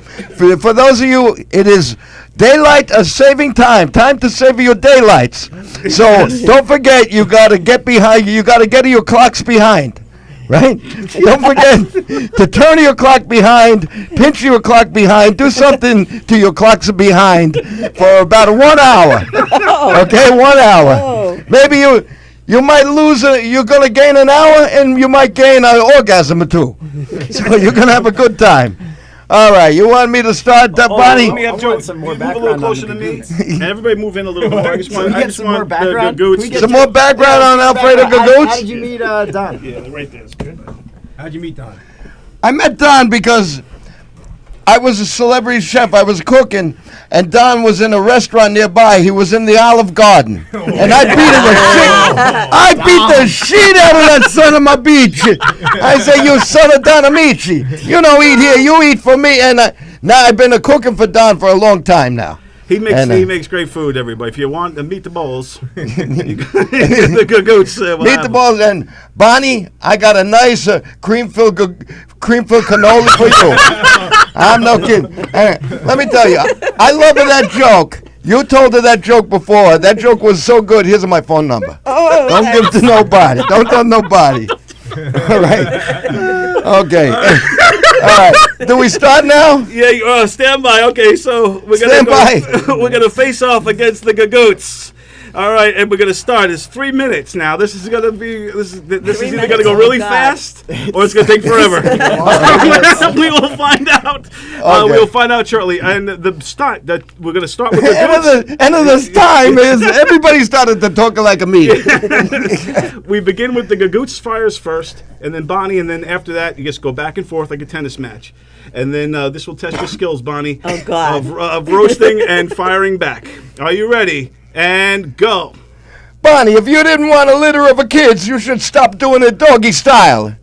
for those of you, it is daylight saving time. Time to save your daylights. So don't forget, you got to get behind. You got to get your clocks behind. Right? Don't forget to turn your clock behind, pinch your clock behind, do something to your clocks behind for about 1 hour. Okay, 1 hour. Oh. Maybe you might lose, you're going to gain an hour and you might gain an orgasm or two. So you're going to have a good time. All right, you want me to start, Bonnie? Let me have I Joe want some more move a little background on closer the to me. Gagoots. And everybody move in a little more. I just want, Can we I get just some want more the background? Gagoots. Can we get Some more background on Alfredo How did Gagoots? you meet Don? Yeah, right there is good. How'd you meet Don? I met Don because I was a celebrity chef. I was cooking, and Don was in a restaurant nearby. He was in the Olive Garden, and I beat the shit out of that son of my beach. I say, you son of Don Amici, you don't eat here, you eat for me. And now I've been cooking for Don for a long time now. He makes And, he makes great food, everybody. If you want to meet the bowls, the Gagoots. Meet the balls, and Bonnie, I got a nice cream-filled cannoli for you. I'm no kidding. Let me tell you, I love that joke. You told her that joke before. That joke was so good. Here's my phone number. Oh, Don't give it to nobody. Don't tell nobody. All right. Okay. All right. Do we start now? Yeah, stand by. Okay, so we're gonna Stand by. we're gonna face off against the Gagoots. All right, and we're gonna start. It's 3 minutes now. This is gonna be this is either gonna go really fast or it's gonna take forever. We will find out. Okay. We will find out shortly. And the start that we're gonna start with the End of this time is everybody started to talk like a me. We begin with the Gagoots fires first, and then Bonnie, and then after that, you just go back and forth like a tennis match. And then this will test your skills, Bonnie. Oh, God. Of roasting and firing back. Are you ready? And go. Bonnie, if you didn't want a litter of kids, you should stop doing it doggy style.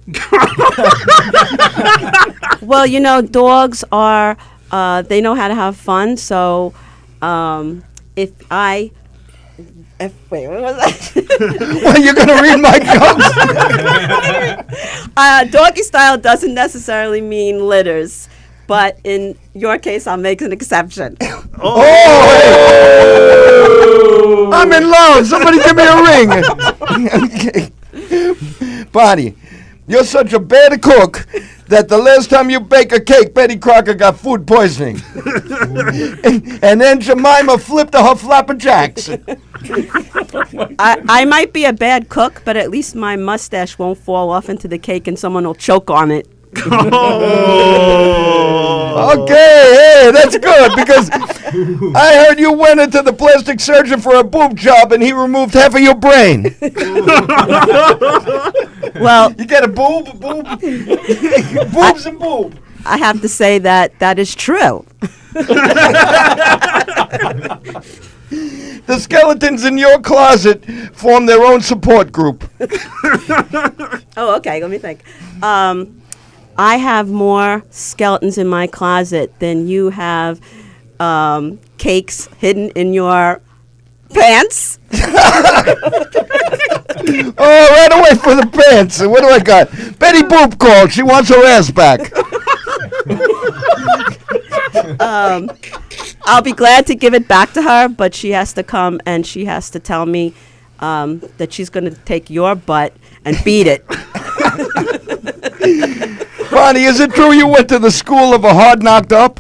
Well, you know, dogs are, they know how to have fun. So wait, what was that? Well, you're going to read my jokes? Doggy style doesn't necessarily mean litters. But in your case, I'll make an exception. Oh! I'm in love. Somebody give me a ring. Okay. Bonnie, you're such a bad cook that the last time you bake a cake, Betty Crocker got food poisoning. and then Jemima flipped her flapper jacks. I might be a bad cook, but at least my mustache won't fall off into the cake and someone will choke on it. Okay, hey, that's good because I heard you went into the plastic surgeon for a boob job and he removed half of your brain. Well, You get a boob, boobs and boob. I have to say that is true. The skeletons in your closet form their own support group. Oh, okay. Let me think. I have more skeletons in my closet than you have cakes hidden in your pants. Oh, right away for the pants. What do I got? Betty Boop called. She wants her ass back. I'll be glad to give it back to her, but she has to come and she has to tell me that she's going to take your butt and beat it. Bonnie, is it true you went to the school of a hard knocked up?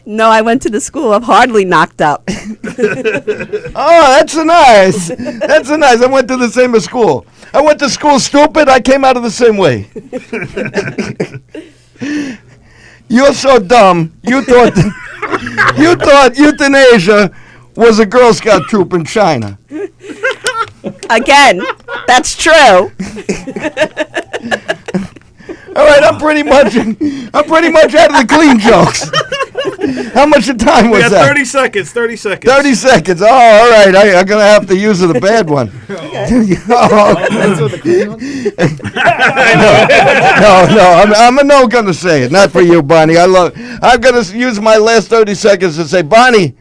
No, I went to the school of hardly knocked up. Oh, that's nice. That's nice. I went to the same school. I went to school stupid. I came out of the same way. You're so dumb. You thought euthanasia was a Girl Scout troop in China. Again, that's true. All right, I'm pretty much out of the clean jokes. How much of time We was got that? 30 seconds. 30 seconds. 30 seconds. Oh, all right. I'm going to have to use the bad one. No. I'm no going to say it. Not for you, Bonnie. I'm going to use my last 30 seconds to say, Bonnie,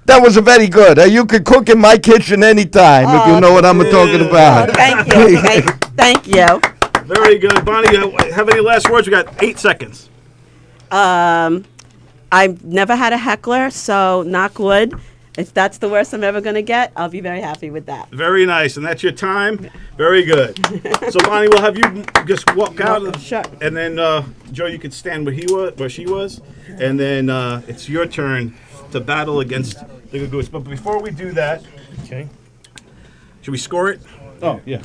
that was very good. You could cook in my kitchen anytime, if you know what I'm talking about. Thank you. Thank you. Very good. Bonnie, have any last words? We got 8 seconds. I've never had a heckler, so knock wood. If that's the worst I'm ever going to get, I'll be very happy with that. Very nice. And that's your time. Very good. So, Bonnie, we'll have you just walk out. Sure. And then, Joe, you could stand where she was. And then it's your turn to battle against the Gagoose. But before we do that, Okay. should we score it? Oh, yeah.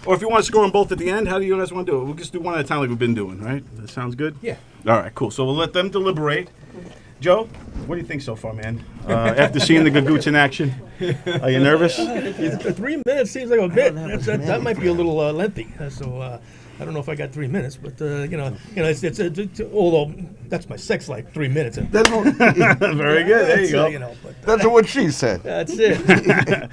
Or if you want to score them both at the end, how do you guys want to do it? We'll just do one at a time like we've been doing, right? That sounds good? Yeah. All right, cool. So we'll let them deliberate. Joe, what do you think so far, man? After seeing the Gagoots in action, are you nervous? 3 minutes seems like a bit. That might be a little lengthy. So I don't know if I got 3 minutes, but it's although that's my sex life, 3 minutes. Very good. There you go. That's what she said. That's it.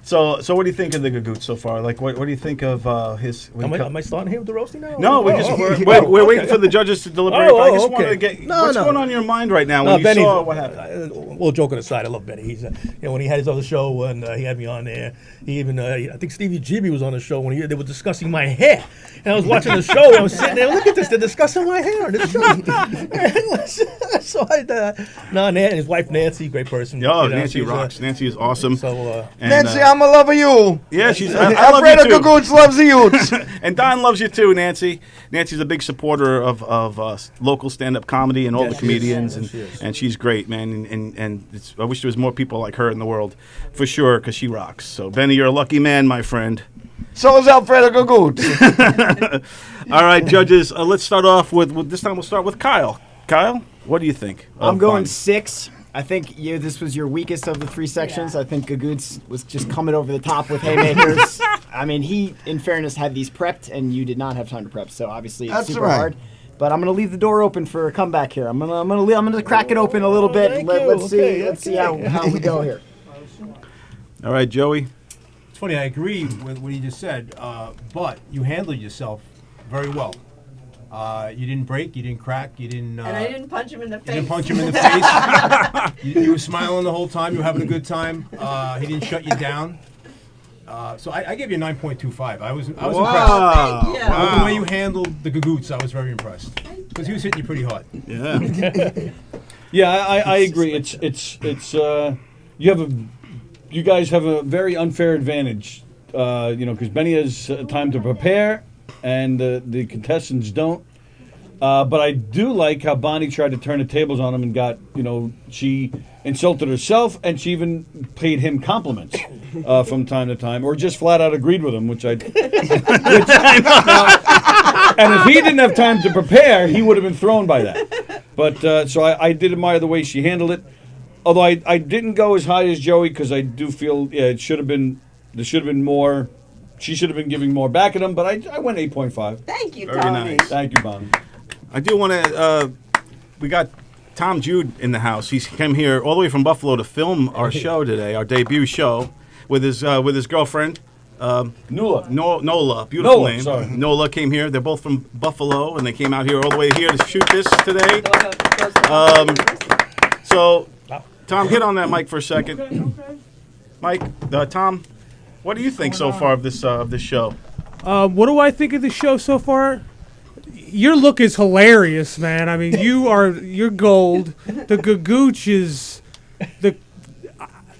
So what do you think of the Gagoots so far? Like, what do you think of his? Am I starting here with the roasting now? No, we're waiting for the judges to deliberate. Oh, but I just okay. wanted to get No, what's no. going on in your mind right now when you Benny, saw what happened. Well, joking aside, I love Benny. He's when he had his other show and he had me on there. He even I think Stevie G B was on the show when they were discussing my hair. And I was watching the show and I was sitting there, look at this, they're discussing my hair on this show. So and his wife Nancy, great person. Yo, Nancy rocks. Nancy is awesome. So And, Nancy, I'm a lover of you. yeah, she's. I love Alfredo you too. Gagoots loves the youths. And Don loves you too, Nancy. Nancy's a big supporter of local stand-up comedy and all the comedians, and she's great, man. And I wish there was more people like her in the world, for sure, because she rocks. So Benny, you're a lucky man, my friend. So is Alfredo Gagoots. All right, judges. Let's start off with this time. We'll start with Kyle. Kyle, what do you think? I'm of going Bonnie? 6. I think this was your weakest of the 3 sections. I think Gagoots was just coming over the top with haymakers. I mean, he, in fairness, had these prepped, and you did not have time to prep. So obviously, it's That's super right. hard. But I'm going to leave the door open for a comeback here. I'm gonna crack it open a little bit. thank Let's you. see Okay. how we go here. All right, Joey. It's funny, I agree with what you just said, but you handled yourself very well. You didn't break, you didn't crack, you didn't. And I didn't punch him in the face. You didn't punch him in the face. You were smiling the whole time. You were having a good time. He didn't shut you down. So I gave you a 9.25. I was impressed. Wow. Thank you. With the way you handled the Gagoots, I was very impressed. Because he was hitting you pretty hard. Yeah. Yeah, I agree. It's you guys have a very unfair advantage, because Benny has time to prepare, and the contestants don't. But I do like how Bonnie tried to turn the tables on him and got, she insulted herself and she even paid him compliments from time to time, or just flat out agreed with him, and if he didn't have time to prepare, he would have been thrown by that. But so I did admire the way she handled it. Although I didn't go as high as Joey because I do feel there should have been more. She should have been giving more back at him, but I went 8.5. Thank you, Very Tommy. nice. Thank you, Bonnie. I do want to. We got Tom Jude in the house. He's come here all the way from Buffalo to film our show today, our debut show, with his girlfriend. Nula. Nola, beautiful Nola, name. sorry. Nola came here. They're both from Buffalo, and they came out here all the way here to shoot this today. So, Tom, get on that mic for a second. Mike, Tom, What do you think so far of this show? What do I think of the show so far? Your look is hilarious, man. I mean, you're gold. The Gagooch is the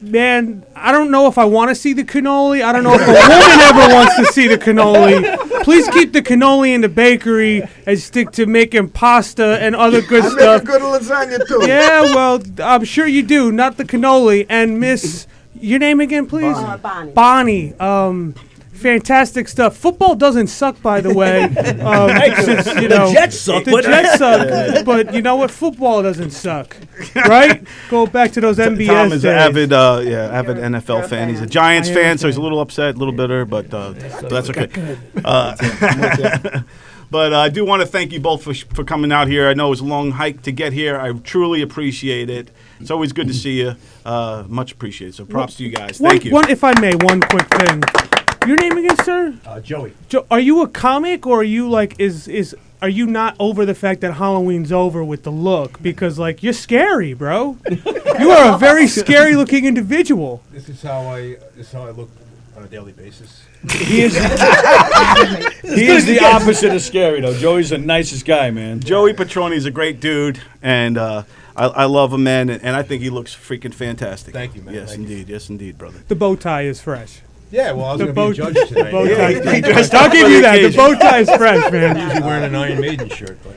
man. I don't know if I want to see the cannoli. I don't know if a woman ever wants to see the cannoli. Please keep the cannoli in the bakery and stick to making pasta and other good stuff. Make a good lasagna too. Yeah, well, I'm sure you do. Not the cannoli. And Miss, your name again, please? Bonnie. Bonnie. Fantastic stuff. Football doesn't suck, by the way. Since, The Jets suck. The Jets suck, but you know what? Football doesn't suck, right? Go back to those MBS Tom is an days. avid NFL fan. He's a Giants fan, so he's a little upset, a little bitter, but that's okay. But I do want to thank you both for coming out here. I know it was a long hike to get here. I truly appreciate it. It's always good to see you. Much appreciated. So props to you guys. Thank you. If I may, one quick thing. Your name again, sir? Joey. Are you a comic, or are you like are you not over the fact that Halloween's over with the look? Because like you're scary, bro. You are a very scary looking individual. This is how I look on a daily basis. He is the opposite of scary, though. Joey's the nicest guy, man. Joey Patroni is a great dude, and I love him, man, and I think he looks freaking fantastic. Thank you, man. Yes, indeed. Yes, indeed, brother. The bow tie is fresh. Yeah, well, I was going to be a judge tonight. Bow Yeah, tie. I'll give you that. The bow tie is fresh, man. usually wearing an Iron Maiden shirt. But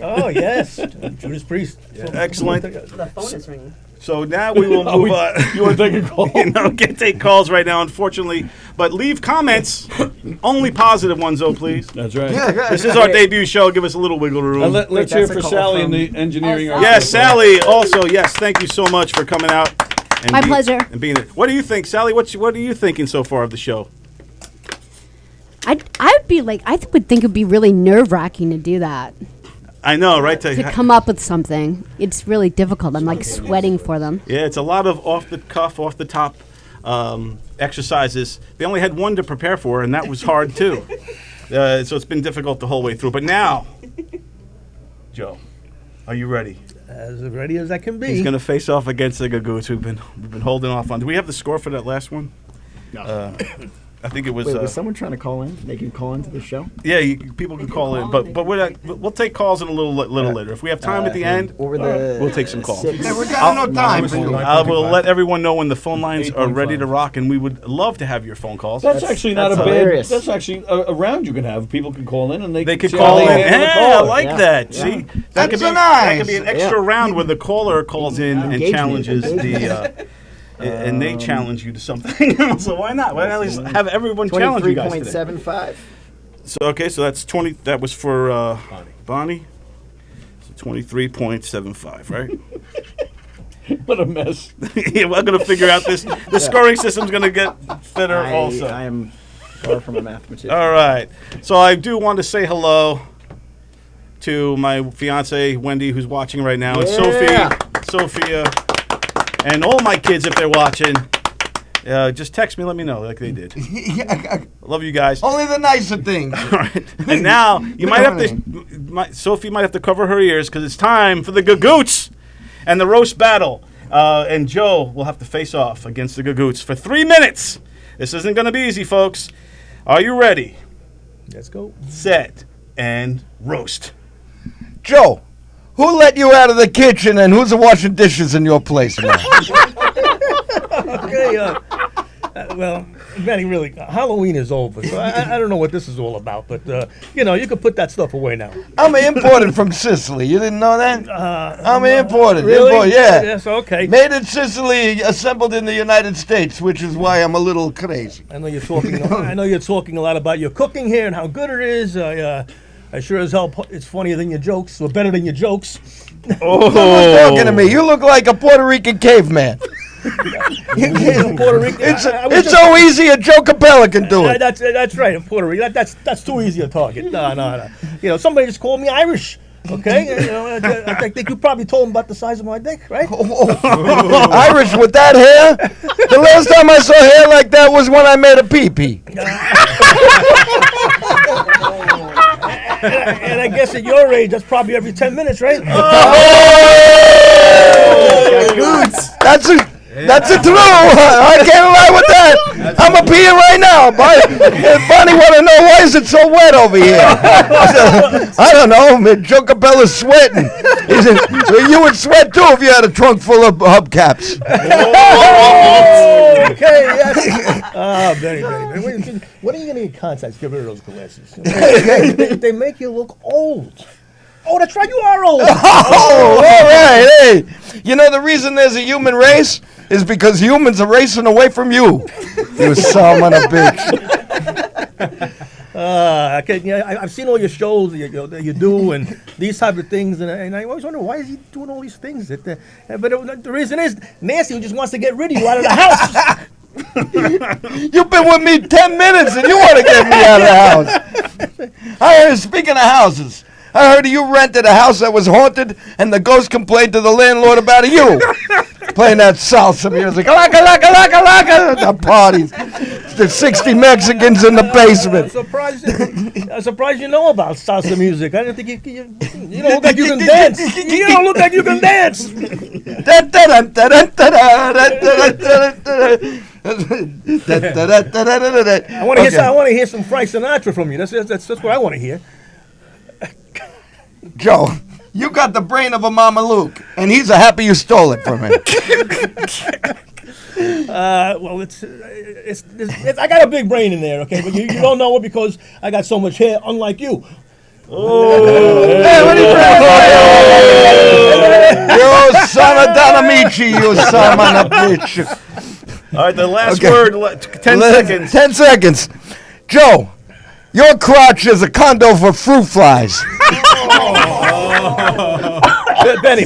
Oh, yes. Judas Priest. Excellent. The phone is ringing. So now we will move on. You want to take a call? Can't take calls right now, unfortunately. But leave comments, only positive ones, though, please. That's right. This is our debut show. Give us a little wiggle room. Let's hear for Sally in the engineering. Yes, Sally. Also, yes. Thank you so much for coming out. And My pleasure. And being. What do you think, Sally? What are you thinking so far of the show? I would think it'd be really nerve-wracking to do that. I know, right? To come up with something. It's really difficult. I'm like sweating for them. Yeah, it's a lot of off the cuff, off the top exercises. They only had one to prepare for, and that was hard too. So it's been difficult the whole way through. But now, Joe, are you ready? As ready as I can be. He's going to face off against the Gagoots. We've been holding off on. Do we have the score for that last one? No. I think it was. Wait, was someone trying to call in? They can call into the show? Yeah, people can call in, but we'll take calls in a little later. If we have time at the end, we'll take some calls. Yeah, we got no time for you. I will let everyone know when the phone lines are ready to rock, and we would love to have your phone calls. That's actually not a hilarious. bad. That's actually a round you can have. People can call in and they could see call how in. they handle the Yeah, I call. like that. Yeah. See, That's that could be an nice. extra round where the caller calls in and Engagement. challenges the. And they challenge you to something. So why not? Why not at least have everyone challenge you guys today? 23.75. So that's 20. That was for Bonnie. So 23.75, right? What a mess. Yeah, we're gonna figure out this. The scoring system's gonna get fitter also. I am far from a mathematician. All right. So I do want to say hello to my fiance Wendy, who's watching right now, and Sophia, and all my kids if they're watching. Just text me, let me know, like they did. Love you guys. Only the nicer things. All right. And now you might have to. Sophie might have to cover her ears because it's time for the Gagoots and the roast battle. And Joe will have to face off against the Gagoots for 3 minutes. This isn't going to be easy, folks. Are you ready? Let's go. Set and roast. Joe, who let you out of the kitchen and who's washing dishes in your place now? Okay, well, Benny, really, Halloween is over, so I don't know what this is all about, but, you can put that stuff away now. I'm imported from Sicily. You didn't know that? I'm imported. Really? Yeah. Yes, okay. Made in Sicily, assembled in the United States, which is why I'm a little crazy. I know you're talking a lot about your cooking here and how good it is. I sure as hell, it's funnier than your jokes, or better than your jokes. Who's talking to me? You look like a Puerto Rican caveman. Puerto Rican. It's so easy a Joe Capella can do it. That's right, in Puerto Rico. That's too easy a target. No. Somebody just called me Irish. Okay, I think you probably told him about the size of my dick, right? Irish with that hair? The last time I saw hair like that was when I made a pee-pee. And I guess at your age, that's probably every 10 minutes, right? That's it. That's the truth. I can't lie with that. I'm a peeing right now. Bonnie want to know why is it so wet over here? I don't know. Jocabella's sweating. You would sweat too if you had a trunk full of hubcaps. Okay, yes. Benny. When are you going to get contacts? Get rid of those glasses. They make you look old. Oh, that's right, you are old. Oh, all right. Hey, you know the reason there's a human race is because humans are racing away from you. You son of a bitch. I've seen all your shows that you do and these type of things, and I always wonder why is he doing all these things. But the reason is Nancy just wants to get rid of you out of the house. You've been with me 10 minutes and you want to get me out of the house. Speaking of houses, I heard you rented a house that was haunted and the ghost complained to the landlord about you. Playing that salsa music. The parties. There's 60 Mexicans in the basement. I'm surprised you know about salsa music. I didn't think you don't look like you can dance. You don't look like you can dance. I want to hear some Frank Sinatra from you. That's what I want to hear. Joe, you got the brain of a Mama Luke, and he's happy you stole it from him. Well, it's I got a big brain in there, okay? But you don't know it because I got so much hair, unlike you. Oh! Hey, what are you doing? You son of Donamici, you son of a bitch. All right, the last word, 10 seconds. 10 seconds. Joe, your crotch is a condo for fruit flies. Benny,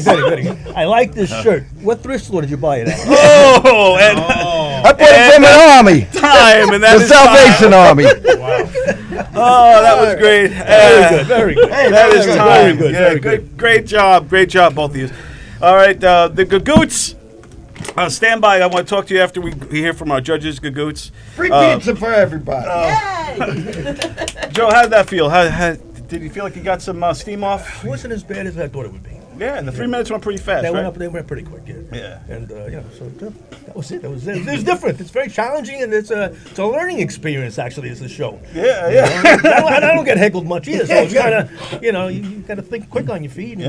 I like this shirt. What thrift store did you buy it at? I bought it from an army. Time, and that the is Salvation time. Army. Oh, that was great. Very good. Hey, that is time. Very good. Yeah, Very good. Great job, both of you. All right, the Gagoots. Stand by. I want to talk to you after we hear from our judges, Gagoots. Free pizza for everybody. Joe, how did that feel? How did you feel like you got some steam off? It wasn't as bad as I thought it would be. Yeah, and the 3 minutes went pretty fast, right? They went pretty quick, yeah. Yeah. And, so that was it. It was different. It's very challenging, and it's a learning experience, actually, as a show. Yeah. I don't get heckled much either, so it's kind of, you got to think quick on your feet. And,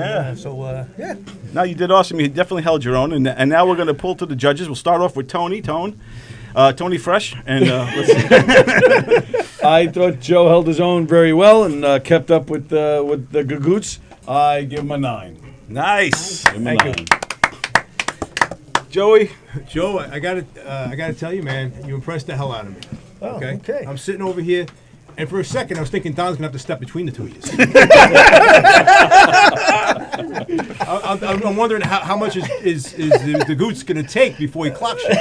yeah. No, you did awesome. You definitely held your own, and now we're going to pull to the judges. We'll start off with Tony Fresh, and let's see. I thought Joe held his own very well and kept up with the Gagoots. I give him a 9. Nice. Thank you. Joey. Joe, I gotta tell you, man, you impressed the hell out of me. Oh, okay. I'm sitting over here, and for a second, I was thinking Don's gonna have to step between the two of you. I'm wondering how much is the Goots gonna take before he clocks you.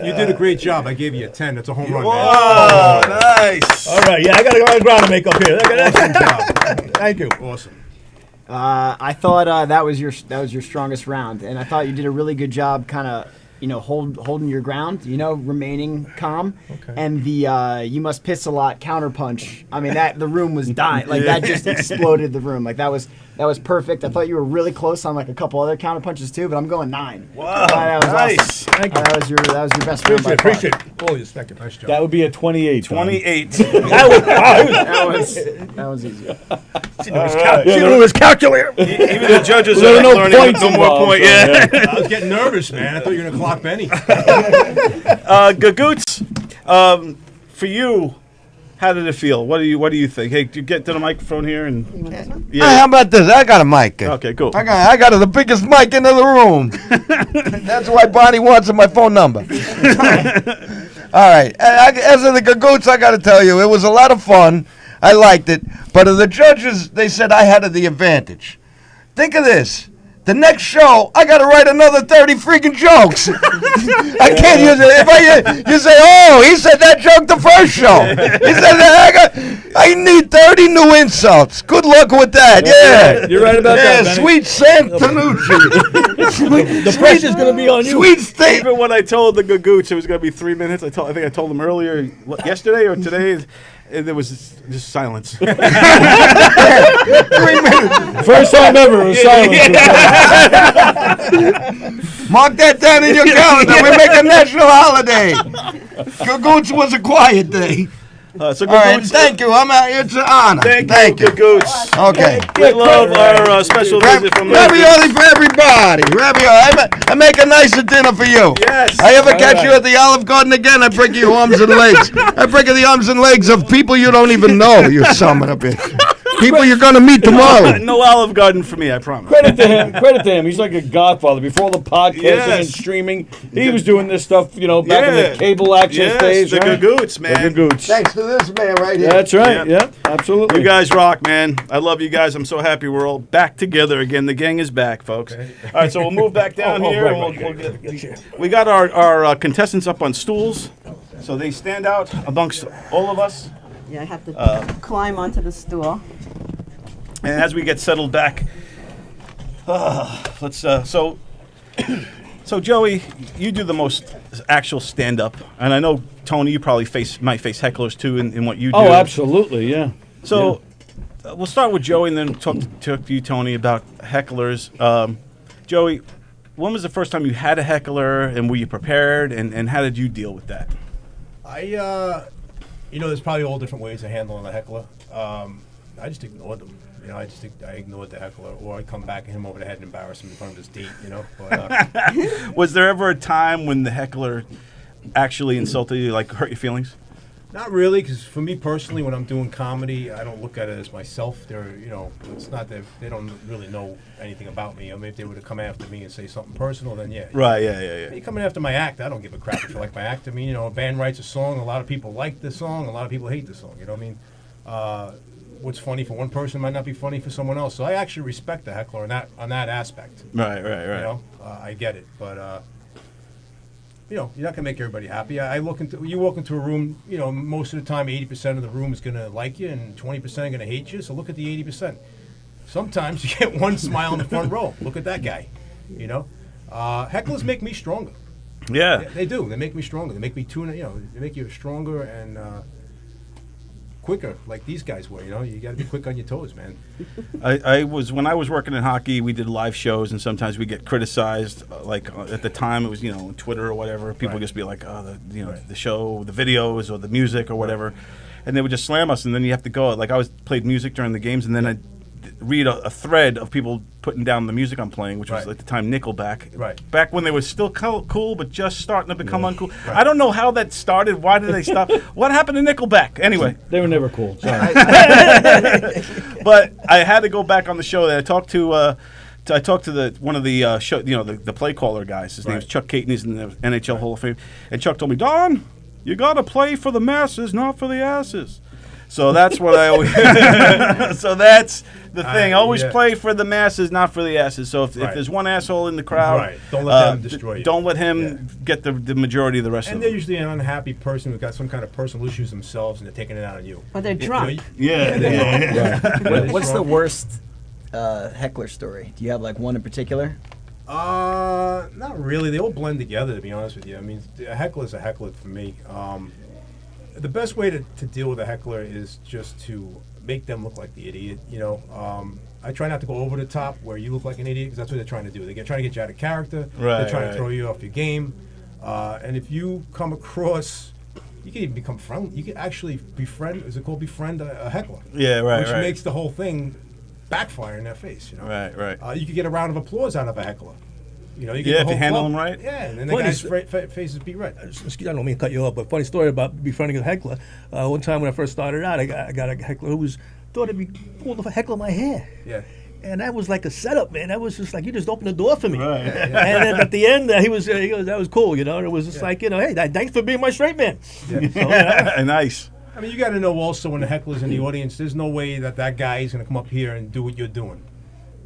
You did a great job. I gave you a 10. That's a home run, man. Whoa, nice. All right, yeah, I got to go on the ground to make up here. Awesome job. Thank you. Awesome. I thought that was your strongest round, and I thought you did a really good job, kind of holding your ground, remaining calm. Okay. And the you must piss a lot counterpunch. I mean the room was dying, like that just exploded the room, like that was perfect. I thought you were really close on like a couple other counterpunches too, but I'm going 9. Wow, that was nice. Awesome. Thank you. That was your best round. Appreciate it. Always, thank you. Nice job. That would be a 28. 28. That was easy. She knew his calculator. Even the judges There are were no learning points no more involved, point. so, Yeah. I was getting nervous, man. I thought you were gonna clock Benny. Gagoots, for you, how did it feel? What do you think? Hey, you get to the microphone here and Hey, how about this? I got a mic. Okay, cool. I got the biggest mic in the room. That's why Bonnie wants my phone number. All right. As of the Gagoots, I got to tell you, it was a lot of fun. I liked it. But of the judges, they said I had the advantage. Think of this. The next show, I got to write another 30 freaking jokes. I can't use it. If you say, oh, he said that joke the first show. He said that. I need 30 new insults. Good luck with that. Yeah. You're right about that, Benny. Sweet Santanucci. The pressure's going to be on you. Sweet state. Even when I told the Gagoots it was going to be 3 minutes, I think I told them earlier, yesterday or today, And there was just silence. 3 minutes. First time ever, it was silence. Mark that down in your calendar. We make a national holiday. Gagoots was a quiet day. So All right, Gagoots, thank you. It's an honor. thank you, Gagoots. Okay. We love our special visit from Ravioli for everybody. Ravioli. I make a nicer dinner for you. Yes. I ever catch you at the Olive Garden again, I break your arms and legs. I break the arms and legs of people you don't even know, you son of a bitch. People you're going to meet tomorrow. No Olive Garden for me, I promise. Credit to him. Credit to him. He's like a godfather. Before the podcasting and Yes. streaming, he was doing this stuff, back in the cable access days. The right? Gagoots, man. The Gagoots. Thanks to this man right here. That's right. Yeah. Yeah, absolutely. You guys rock, man. I love you guys. I'm so happy we're all back together again. The gang is back, folks. All right, so we'll move back down here. right, and we'll get, we got our contestants up on stools, so they stand out amongst all of us. Yeah, I have to climb onto the stool. And as we get settled back, let's. So Joey, you do the most actual stand-up, and I know Tony, you probably might face hecklers too in what you do. Oh, absolutely, yeah. So we'll start with Joey, and then talk to you, Tony, about hecklers. Joey, when was the first time you had a heckler, and were you prepared, and how did you deal with that? There's probably all different ways of handling a heckler. I just ignored them. I ignored the heckler, or I'd come back at him over the head and embarrass him in front of his date, But, Was there ever a time when the heckler actually insulted you, like hurt your feelings? not really, because for me personally, when I'm doing comedy, I don't look at it as myself. It's not that they don't really know anything about me. I mean, if they were to come after me and say something personal, then yeah. Right, yeah. You coming after my act, I don't give a crap if you like my act. I mean, a band writes a song, a lot of people like the song, a lot of people hate the song, you know what I mean? What's funny for one person might not be funny for someone else. So I actually respect the heckler on that aspect. Right. I get it, but you're not gonna make everybody happy. You walk into a room, most of the time, 80% of the room is gonna like you, and 20% are gonna hate you. So look at the 80%. Sometimes you get one smile in the front row. Look at that guy. Hecklers make me stronger. Yeah. They do. They make me stronger. They make me they make you stronger and quicker, like these guys were. You got to be quick on your toes, man. When I was working in hockey, we did live shows, and sometimes we get criticized. At the time, it was on Twitter or whatever. People would just be like, the show, the videos, or the music, or whatever, and they would just slam us. And then you have to go. Like I played music during the games, and then I'd read a thread of people putting down the music I'm playing, which was at the time Nickelback. Right. Back when they were still cool, but just starting to become uncool. Right. I don't know how that started. Why did they stop? What happened to Nickelback? Anyway. They were never cool. Sorry. But I had to go back on the show. That I talked to one of the show, the play caller guys. His name's Chuck Caton. He's in the NHL Hall of Fame. And Chuck told me, Don, you got to play for the masses, not for the asses. So that's what I always. So that's the thing. Always play for the masses, not for the asses. So if there's one asshole in the crowd, don't let them destroy you. Don't let him get the majority of the rest of them. And they're usually an unhappy person who's got some kind of personal issues themselves, and they're taking it out on you. Or they're drunk. What's the worst heckler story? Do you have one in particular? Not really. They all blend together, to be honest with you. I mean, a heckler is a heckler for me. The best way to deal with a heckler is just to make them look like the idiot. I try not to go over the top where you look like an idiot, because that's what they're trying to do. They're trying to get you out of character. They're trying to throw you off your game. And if you come across, you can even become friendly. You can actually befriend. Is it called befriend a heckler? Yeah, right. Which makes the whole thing backfire in their face. Right. You could get a round of applause out of a heckler. You if you handle them right. Yeah, and then the guy's faces be red. I don't mean to cut you off, but funny story about befriending a heckler. One time when I first started out, I got a heckler who thought it'd be cool to heckle my hair. Yeah. And that was like a setup, man. That was just like, you just opened the door for me. Right. And then at the end, he goes, that was cool, And it was just like, hey, thanks for being my straight man. Yeah. So, Nice. I mean, you got to know also when the heckler's in the audience, there's no way that guy is going to come up here and do what you're doing.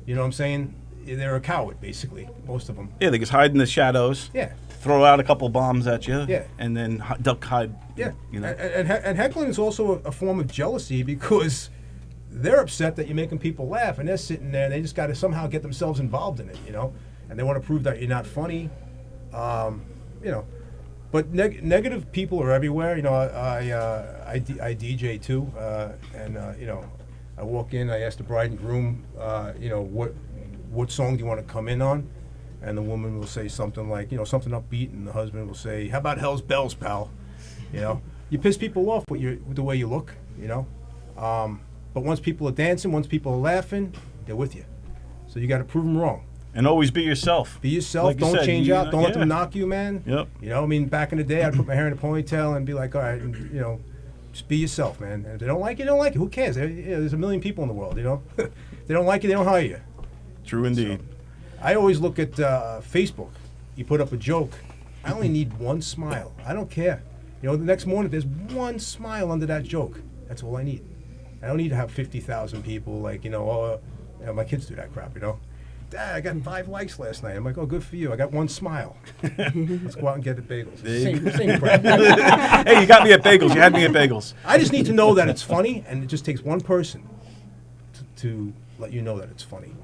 You know what I'm saying? They're a coward, basically, most of them. Yeah, they just hide in the shadows. Yeah. Throw out a couple bombs at you. Yeah. And then duck hide. Yeah. And heckling is also a form of jealousy, because they're upset that you're making people laugh, and they're sitting there and they just got to somehow get themselves involved in it, And they want to prove that you're not funny, But But negative people are everywhere. You know, I DJ too, and you know, I walk in, I ask the bride and groom, you know, what song do you want to come in on? And the woman will say something like, you know, something upbeat, and the husband will say, how about Hell's Bells, pal? You know, you piss people off with the way you look, you know. But once people are dancing, once people are laughing, they're with you. So you got to prove them wrong. And always be yourself. Be yourself. Like you Don't said, change out. Don't let yeah. them knock you, man. Yep. You know, I mean, back in the day, I'd put my hair in a ponytail and be like, all right, and, you know, just be yourself, man. And if they don't like you, they don't like you. Who cares? There's a million people in the world, you know. If they don't like you, they don't hire you. True indeed. So, I always look at Facebook. You put up a joke. I only need one smile. I don't care. You know, the next morning, there's one smile under that joke. That's all I need. I don't need to have 50,000 people like, you know, my kids do that crap, you know. Dad, I got 5 likes last night. I'm like, oh, good for you. I got one smile. Let's go out and get the bagels. Same crap. Hey, you got me at bagels. You had me at bagels. I just need to know that it's funny, and it just takes one person to let you know that it's funny.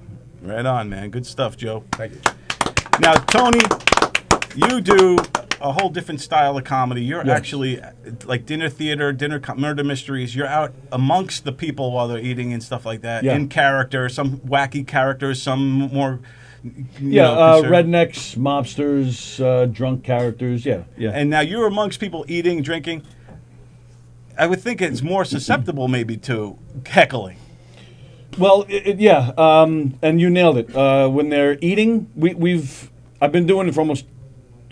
Right on, man. Good stuff, Joe. Thank you. Now, Tony, you do a whole different style of comedy. You're actually like dinner theater, murder mysteries. You're out amongst the people while they're eating and stuff like that. Yeah. In character, some wacky characters, some more. Rednecks, mobsters, drunk characters. Yeah. And now you're amongst people eating, drinking. I would think it's more susceptible, maybe, to heckling. Well, and you nailed it. When they're eating, I've been doing it for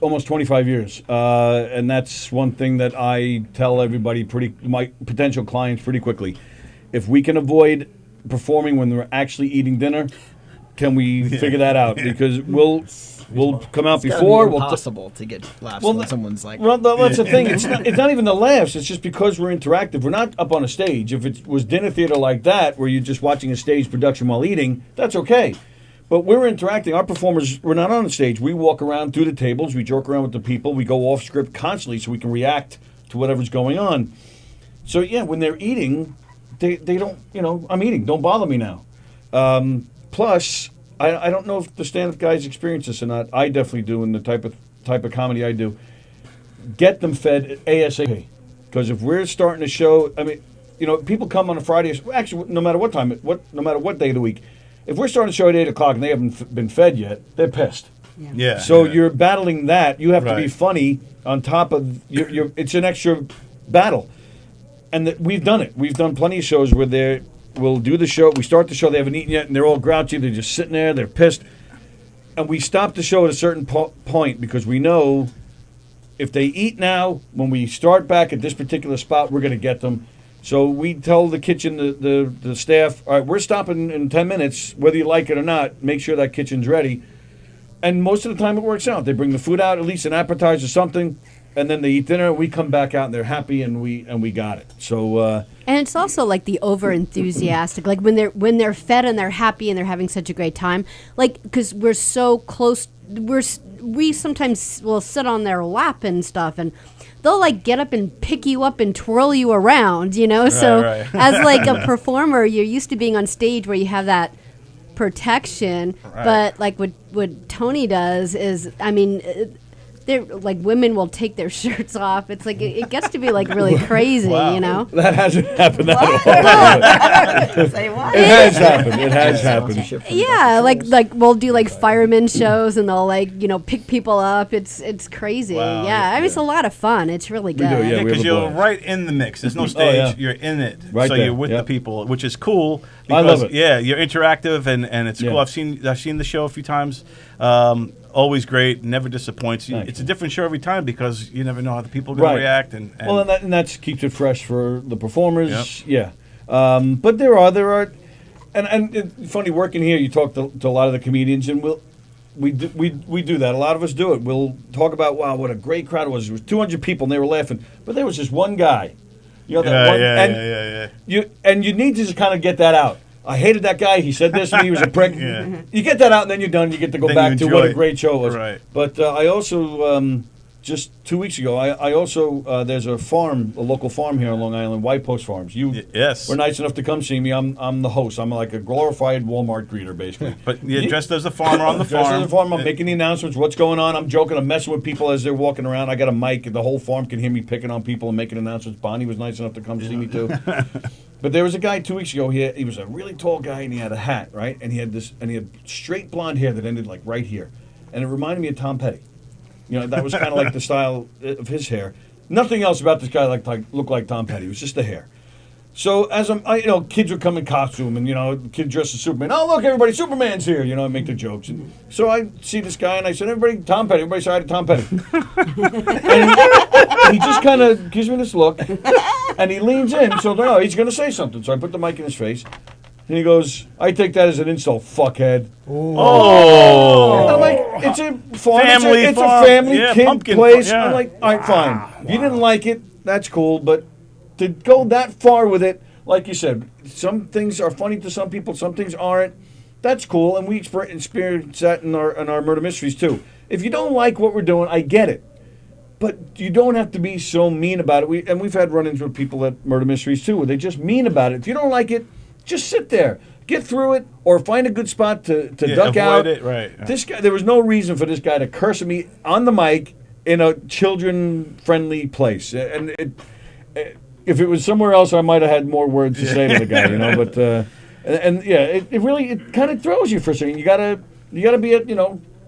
almost 25 years, and that's one thing that I tell everybody, my potential clients, pretty quickly. If we can avoid performing when they're actually eating dinner, can we figure that out? Because we'll come out before. It's impossible to get laughs when someone's like. Well, that's the thing. It's not even the laughs. It's just because we're interactive. We're not up on a stage. If it was dinner theater like that, where you're just watching a stage production while eating, that's okay. But we're interacting. Our performers, we're not on the stage. We walk around through the tables. We joke around with the people. We go off script constantly so we can react to whatever's going on. So, yeah, when they're eating, they don't, you know, I'm eating. Don't bother me now. Plus, I don't know if the stand-up guys experience this or not. I definitely do in the type of comedy I do. Get them fed ASAP. Because if we're starting a show, I mean, you know, people come on a Friday, actually, no matter what time, no matter what day of the week, if we're starting a show at 8 o'clock and they haven't been fed yet, they're pissed. Yeah. So you're battling that. You have to be funny on top of your. It's an extra battle, and we've done it. We've done plenty of shows where we'll do the show. We start the show. They haven't eaten yet, and they're all grouchy. They're just sitting there. They're pissed, and we stop the show at a certain point because we know if they eat now, when we start back at this particular spot, we're going to get them. So we tell the kitchen, the staff, all right, we're stopping in 10 minutes, whether you like it or not. Make sure that kitchen's ready. And most of the time it works out. They bring the food out, at least an appetizer or something, and then they eat dinner. We come back out and they're happy, and we got it. So. And it's also like the over enthusiastic, like when they're fed and they're happy and they're having such a great time, like because we're so close. We sometimes will sit on their lap and stuff, and they'll like get up and pick you up and twirl you around, you know. So as like a performer, you're used to being on stage where you have that protection, but like what Tony does is, I mean, they're like women will take their shirts off. It's like it gets to be like really crazy, you know. That hasn't happened at all. Say what? It has happened. It has happened. Yeah, like we'll do like fireman shows and they'll like pick people up. It's crazy. Wow, yeah, I mean it's a lot of fun. It's really good. do, yeah. Because you're right in the mix. There's no stage. You're in it. Right so there, you're with the people, which is cool. I Because, love it. Yeah, you're interactive and it's cool. Yeah. I've seen the show a few times. Always great. Never disappoints. It's a different show every time because you never know how the people are going to react. And well, and that keeps it fresh for the performers. Yep. Yeah. But there are, and it's funny working here. You talk to a lot of the comedians, and we do that. A lot of us do it. We'll talk about what a great crowd it was. It was 200 people and they were laughing, but there was just one guy. You know that one. Yeah. You need to just kind of get that out. I hated that guy. He said this and he was a prick. You get that out and then you're done. You get to go back to what a great show it was. Right. But I also just 2 weeks ago, I also there's a local farm here on Long Island, White Post Farms. You yes. were nice enough to come see me. I'm the host. I'm like a glorified Walmart greeter, basically. But you're dressed as a farmer on the farm. Dressed as a farmer. I'm making the announcements. What's going on? I'm joking. I'm messing with people as they're walking around. I got a mic. The whole farm can hear me picking on people and making announcements. Bonnie was nice enough to come see me too. But there was a guy 2 weeks ago. He was a really tall guy and he had a hat, right? And he had straight blonde hair that ended like right here, and it reminded me of Tom Petty. You know, that was kind of like the style of his hair. Nothing else about this guy looked like Tom Petty. It was just the hair. So as kids would come in costume, and the kid dressed as Superman. Oh, look, everybody, Superman's here. I make the jokes. And so I see this guy, and I said, everybody, Tom Petty. Everybody say hi to Tom Petty. And he just kind of gives me this look, and he leans in. So no, he's going to say something. So I put the mic in his face, and he goes, I take that as an insult, fuckhead. Oh. And I'm like, it's a farm. Family it's farm. a family Yeah, kid pumpkin place. farm, yeah. I'm like, all right, fine. If you didn't like it, that's cool. But to go that far with it, like you said, some things are funny to some people, some things aren't. That's cool, and we experience that in our murder mysteries too. If you don't like what we're doing, I get it. But you don't have to be so mean about it. We've had run-ins with people at murder mysteries too, where they're just mean about it. If you don't like it, just sit there. Get through it, or find a good spot to duck out. Avoid it, right. This guy, there was no reason for this guy to curse at me on the mic in a children-friendly place. And if it was somewhere else, I might have had more words to say to the guy, But it really kind of throws you for a second. You gotta be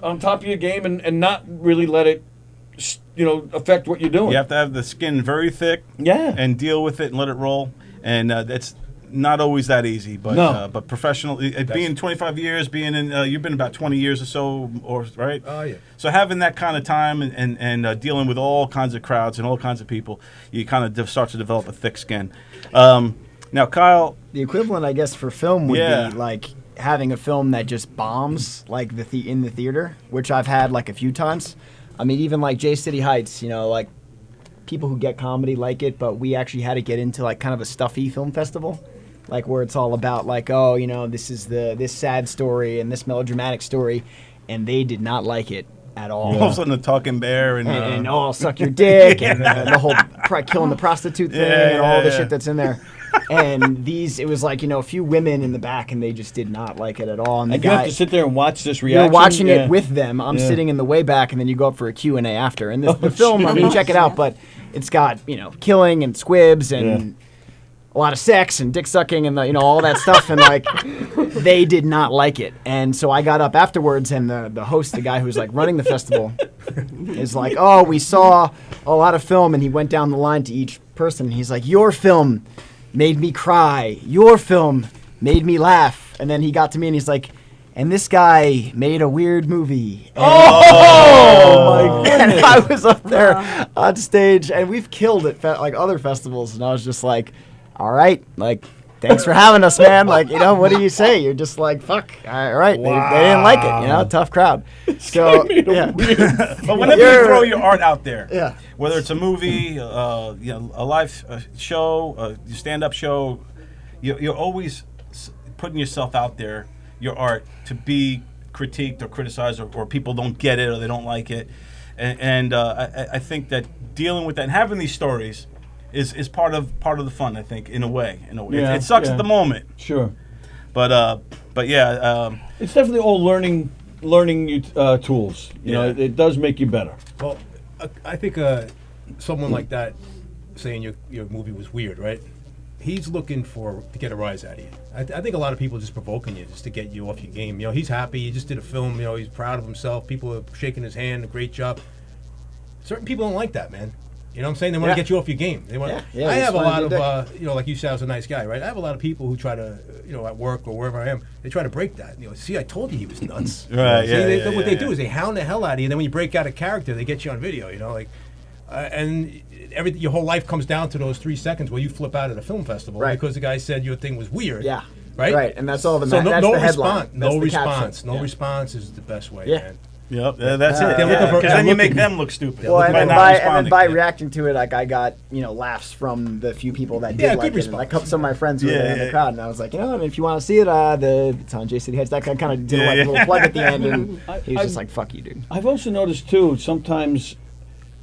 on top of your game and not really let it affect what you're doing. You have to have the skin very thick. Yeah. And deal with it and let it roll. And that's not always that easy, but No. but professionally, being 25 years, being in, you've been about 20 years or so, right? Oh, yeah. So having that kind of time and dealing with all kinds of crowds and all kinds of people, you kind of start to develop a thick skin. Now, Kyle, The equivalent, I guess, for film would Yeah. be like having a film that just bombs, like in the theater, which I've had like a few times. I mean, even like J City Heights, like people who get comedy like it, but we actually had to get into like kind of a stuffy film festival. Like where it's all about like, this is this sad story and this melodramatic story, and they did not like it at all. all of a sudden the talking bear and I'll suck your dick and the whole killing the prostitute thing and all the shit that's in there. And it was like, a few women in the back, and they just did not like it at all. And the you guy, have to sit there and watch this reaction. you're watching Yeah. it with them. I'm Yeah. sitting in the way back, and then you go up for a Q&A after. And the film, I mean, check it out, but it's got, killing and squibs and a lot of sex and dick sucking and all that stuff, and like they did not like it. And so I got up afterwards, and the host, the guy who's like running the festival, is like, "Oh, we saw a lot of film," and he went down the line to each person. And he's like, "Your film made me cry. Your film made me laugh." And then he got to me, and he's like, "And this guy made a weird movie." And Oh my and I was up there on stage, and we've killed it like other festivals, and I was just like, all right, like, thanks for having us, man. Like, what do you say? You're just like, fuck, all right. They didn't like it, tough crowd. So, yeah. But whenever you throw your art out there, Yeah. whether it's a movie, a live show, a stand-up show, you're always putting yourself out there, your art, to be critiqued or criticized, or people don't get it or they don't like it. And I think that dealing with that and having these stories is part of the fun. I think in a way. Yeah, it sucks yeah. at the moment, Sure. but yeah. It's definitely all learning tools. It does make you better. Well, I think someone like that saying your movie was weird, right? He's looking to get a rise out of you. I think a lot of people are just provoking you just to get you off your game. He's happy. He just did a film. He's proud of himself. People are shaking his hand. A great job. Certain people don't like that, man. You know what I'm saying? They want to get you off your game. They want. Yeah, I they have a just lot wanna of, like you said, I was a nice guy, right? I have a lot of people who try to, at work or wherever I am, they try to break that. See, I told you he was nuts. Right, See, yeah, what they do is they hound the hell out of you, and then when you break out a character, they get you on video, and your whole life comes down to those 3 seconds where you flip out at a film festival because the guy said your thing was weird. Yeah. Right? Right, and that's all the so that's no the headline. response. That's No the response. caption. No Yeah. response is the best way, Yeah. man. Yep, that's it. They're looking for- Because then you they're make looking- them look stupid. Well, and by then, not by responding. reacting to it, like I got laughs from the few people that did Yeah, like good it. And, like response. some of my friends who were Yeah, there in yeah. the crowd, and I was like, if you want to see it, it's on J City Heads. That guy kind of did a little plug at the end, and he was just like, "Fuck you, dude." I've also noticed too. Sometimes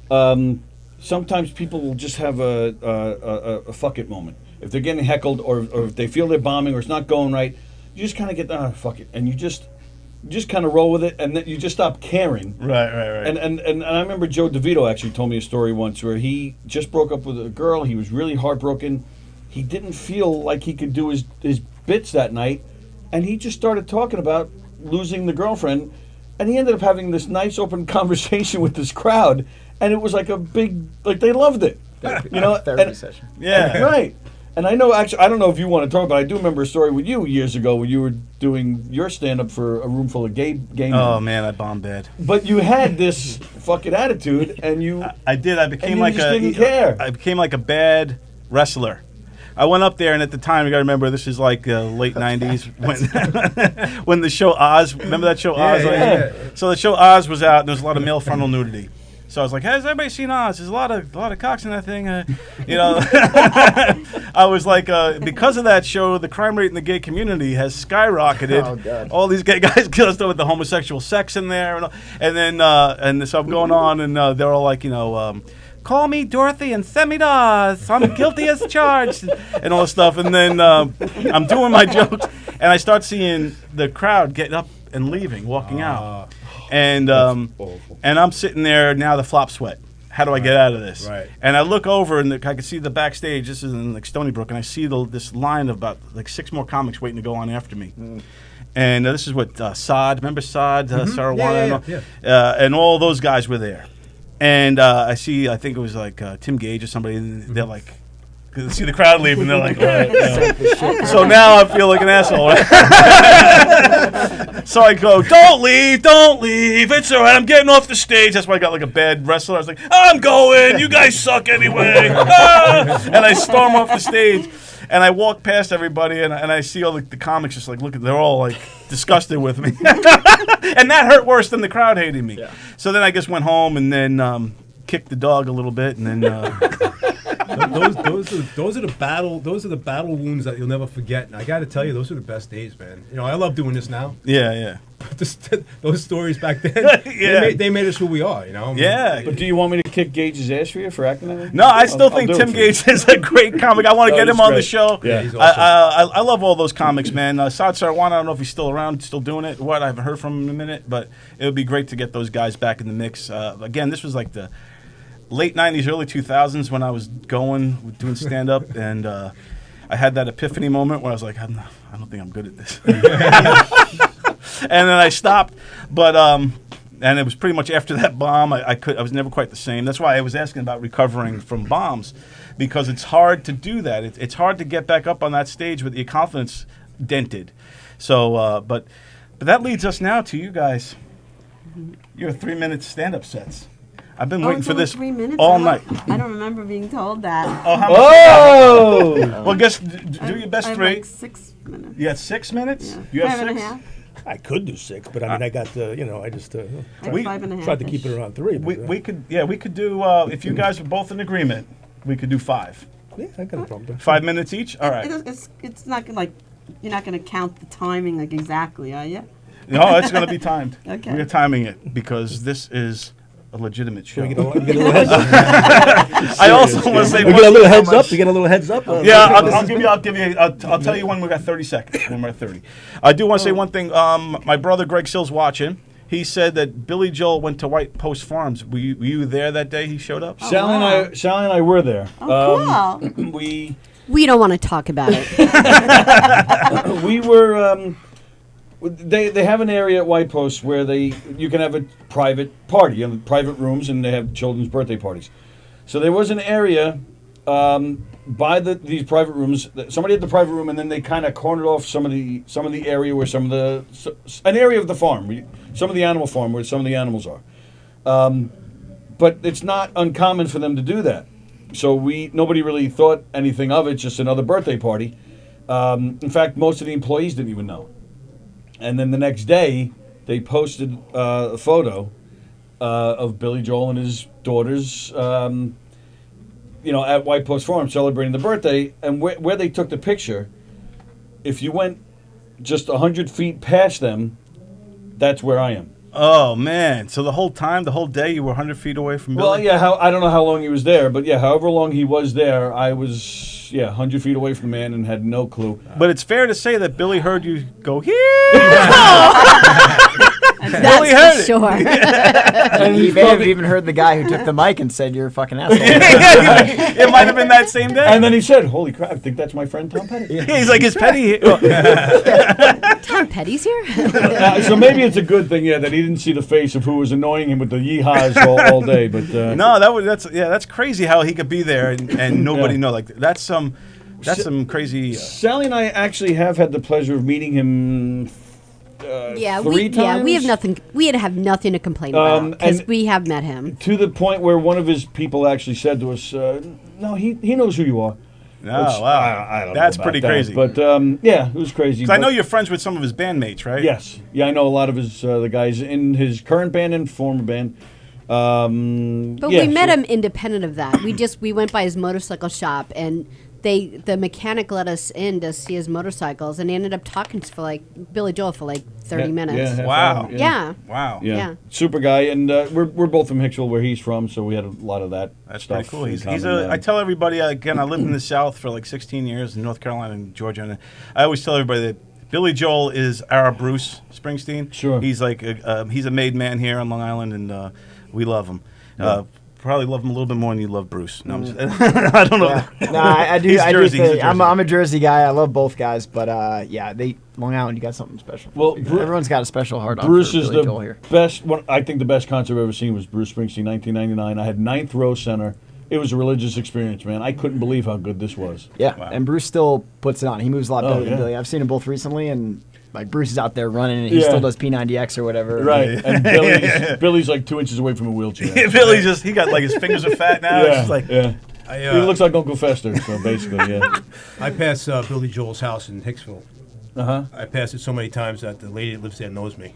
sometimes people will just have a fuck it moment. If they're getting heckled or if they feel they're bombing or it's not going right, you just kind of get, fuck it. And you just kind of roll with it, and then you just stop caring. Right. And I remember Joe DeVito actually told me a story once where he just broke up with a girl. He was really heartbroken. He didn't feel like he could do his bits that night, and he just started talking about losing the girlfriend, and he ended up having this nice open conversation with this crowd, and it was like a big, like they loved it. You know, Therapy session. Yeah. Right. And I know, actually, I don't know if you want to talk, but I do remember a story with you years ago when you were doing your stand-up for a room full of gay men. Oh man, I bombed bad. But you had this fucking attitude, and you. I did. I became you like just a. didn't care. I became like a bad wrestler. I went up there, and at the time, you got to remember, this is like late '90s when the show Oz. Remember that show Oz? yeah. So the show Oz was out, and there was a lot of male frontal nudity. So I was like, "Has everybody seen Oz? There's a lot of cocks in that thing." You know, I was like, because of that show, the crime rate in the gay community has skyrocketed. Oh, God. All these gay guys killed with the homosexual sex in there, and then so I'm going on, and they're all like, call me Dorothy and send me to Oz. I'm guilty as charged, and all this stuff. And then I'm doing my jokes, and I start seeing the crowd getting up and leaving, walking out. And I'm sitting there now, the flop sweat. How do I get out of this? Right. And I look over, and I can see the backstage. This is in like Stony Brook, and I see this line of about like 6 more comics waiting to go on after me. And this is what Saad. Remember Saad, Sarah Warner, and all those guys were there. And I think it was like Tim Gage or somebody, and they're like, see the crowd leave, and they're like, all right. So now I feel like an asshole. Right? So I go, don't leave, it's all right, I'm getting off the stage. That's why I got like a bad wrestler. I was like, I'm going, you guys suck anyway. And I storm off the stage. And I walk past everybody, and I see all the comics just like looking. They're all like disgusted with me, and that hurt worse than the crowd hating me. Yeah. So then I just went home and then kicked the dog a little bit, and then. Those are the battle wounds that you'll never forget. And I got to tell you, those are the best days, man. I love doing this now. Yeah. Those stories back then, they made us who we are. Yeah. But do you want me to kick Gage's ass for you for acting that way? No, I still think Tim Gage is a great comic. I want to get him on the show. Yeah, he's awesome. I love all those comics, man. Saad Sarwan, I don't know if he's still around, still doing it. I haven't heard from him in a minute, but it would be great to get those guys back in the mix. Again, this was like the late 90s, early 2000s when I was doing stand-up, and I had that epiphany moment where I was like, I don't think I'm good at this. And then I stopped, but and it was pretty much after that bomb, I was never quite the same. That's why I was asking about recovering from bombs, because it's hard to do that. It's hard to get back up on that stage with your confidence dented. So, but that leads us now to you guys. Your 3-minute stand-up sets. I've been waiting for this 3 minutes all night. I don't remember being told that. Oh, how much? Oh! Well, guess do your best I have 3. like 6 minutes. You had 6 minutes? Yeah. You have 5 and a 6? half. I could do 6, but I mean, I got I just Like We- 5 and a half. tried to keep it around 3. But, We could do if you guys are both in agreement, we could do 5. yeah, I got a problem. 5 minutes each? All right. It's not gonna, like, you're not going to count the timing like exactly, are you? No, it's going to be timed. Okay. We're timing it because this is a legitimate show. We get a little heads up. I also want to say We get a little heads up. We get a little heads up. Yeah, I'll tell you when we got 30 seconds. When we're at 30. I do want to say one thing. My brother Greg Sill's watching. He said that Billy Joel went to White Post Farms. Were you there that day he showed up? Sally and I were there. Oh, cool. We don't want to talk about it. we were. They have an area at White Post where you can have a private party, private rooms, and they have children's birthday parties. So there was an area by these private rooms. Somebody had the private room, and then they kind of cornered off some of the area where an area of the farm, some of the animal farm where some of the animals are. But it's not uncommon for them to do that. So nobody really thought anything of it, just another birthday party. In fact, most of the employees didn't even know. And then the next day, they posted a photo of Billy Joel and his daughters, at White Post Farm celebrating the birthday. And where they took the picture, if you went just 100 feet past them, that's where I am. Oh man! So the whole time, the whole day, you were 100 feet away from Billy. Well, yeah, I don't know how long he was there, but yeah, however long he was there, I was 100 feet away from the man and had no clue. But it's fair to say that Billy heard you go here. That's heard for it. sure. And he may have even heard the guy who took the mic and said, "You're a fucking asshole." It might have been that same day. And then he said, "Holy crap! I think that's my friend Tom Petty." He's like, "Is Petty here?" Tom Petty's here. So maybe it's a good thing, that he didn't see the face of who was annoying him with the yeehaws all day. But No, that's crazy how he could be there and nobody know. Like that's some crazy. Sally and I actually have had the pleasure of meeting him. Three times. We have nothing. We have nothing to complain about because and we have met him. To the point where one of his people actually said to us, "No, he knows who you are." Oh, Which, wow. I don't know That's about pretty that, crazy. But it was crazy. I know you're friends with some of his bandmates, right? Yes. Yeah, I know a lot of his the guys in his current band and former band. But we met him independent of that. We went by his motorcycle shop and the mechanic let us in to see his motorcycles and he ended up talking to Billy Joel for 30 minutes. Yeah, Wow. Yeah. Wow. Yeah. Super guy, and we're both from Hicksville, where he's from, so we had a lot of that. That's stuff pretty cool. in common, I tell everybody, again, I lived in the South for 16 years in North Carolina and Georgia, and I always tell everybody that Billy Joel is our Bruce Springsteen. Sure. He's he's a made man here on Long Island, and we love him. Yeah. Probably love him a little bit more than you love Bruce. No, I'm just, I don't know. Yeah. No, I do. He's I Jersey. do He's a think I'm Jersey. a Jersey guy. I love both guys, but Long Island, you got something special. Well, everyone's got a special heart on Bruce for is Billy the Joel here. best. I think the best concert I've ever seen was Bruce Springsteen, 1999. I had 9th row center. It was a religious experience, man. I couldn't believe how good this was. Yeah, Wow. and Bruce still puts it on. He moves a lot better yeah. than Billy. I've seen them both recently, and Bruce is out there running, and he Yeah. still does P90X or whatever. Right, and Billy's like 2 inches away from a wheelchair. Billy he got his fingers are fat now. It's just he looks like Uncle Fester, so basically, yeah. I pass Billy Joel's house in Hicksville. Uh-huh. I passed it so many times that the lady that lives there knows me.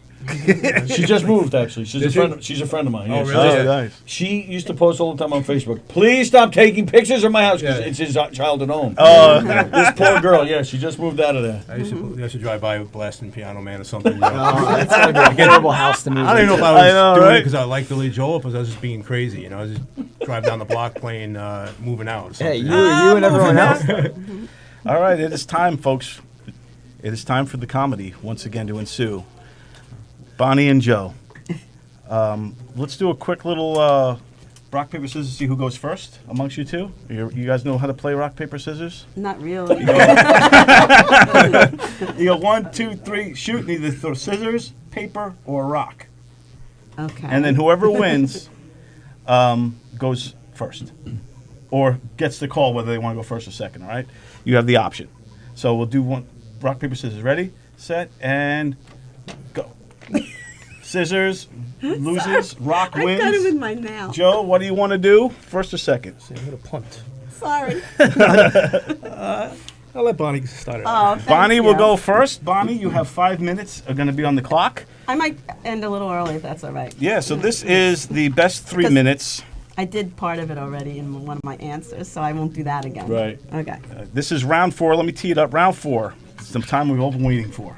She just moved, actually. She's Did a she? friend. She's a friend of mine. Oh, yeah. really? She, Oh, nice. she used to post all the time on Facebook. Please stop taking pictures of my house because Yeah. it's his childhood home. Oh. This poor girl. Yeah, she just moved out of there. I used to drive by with blasting Piano Man or something. That's gotta be a horrible house to move. I don't even know if into. I was I know, doing it right? because I like Billy Joel, because I was just being crazy. I was just drive down the block playing "Moving Out." Or Hey, something. you and everyone else. All right, it is time, folks. It is time for the comedy once again to ensue. Bonnie and Joe. Let's do a quick little rock, paper, scissors, see who goes first amongst you two. You guys know how to play rock, paper, scissors? Not really. You go 1, 2, 3, shoot, and either throw scissors, paper, or rock. Okay. And then whoever wins goes first. Or gets the call whether they want to go first or second, all right? You have the option. So we'll do one rock, paper, scissors. Ready, set, and go. Scissors loses, rock I wins. got him in my nail. Joe, what do you want to do? First or second? I'm going to punt. Sorry. I'll let Bonnie start it. Oh, thank Bonnie will you. go first. Bonnie, you have 5 minutes. Are going to be on the clock. I might end a little early if that's all right. Yeah. So this is the best 3 minutes. I did part of it already in one of my answers, so I won't do that again. Right. Okay. This is round 4. Let me tee it up. Round 4. It's the time we've all been waiting for.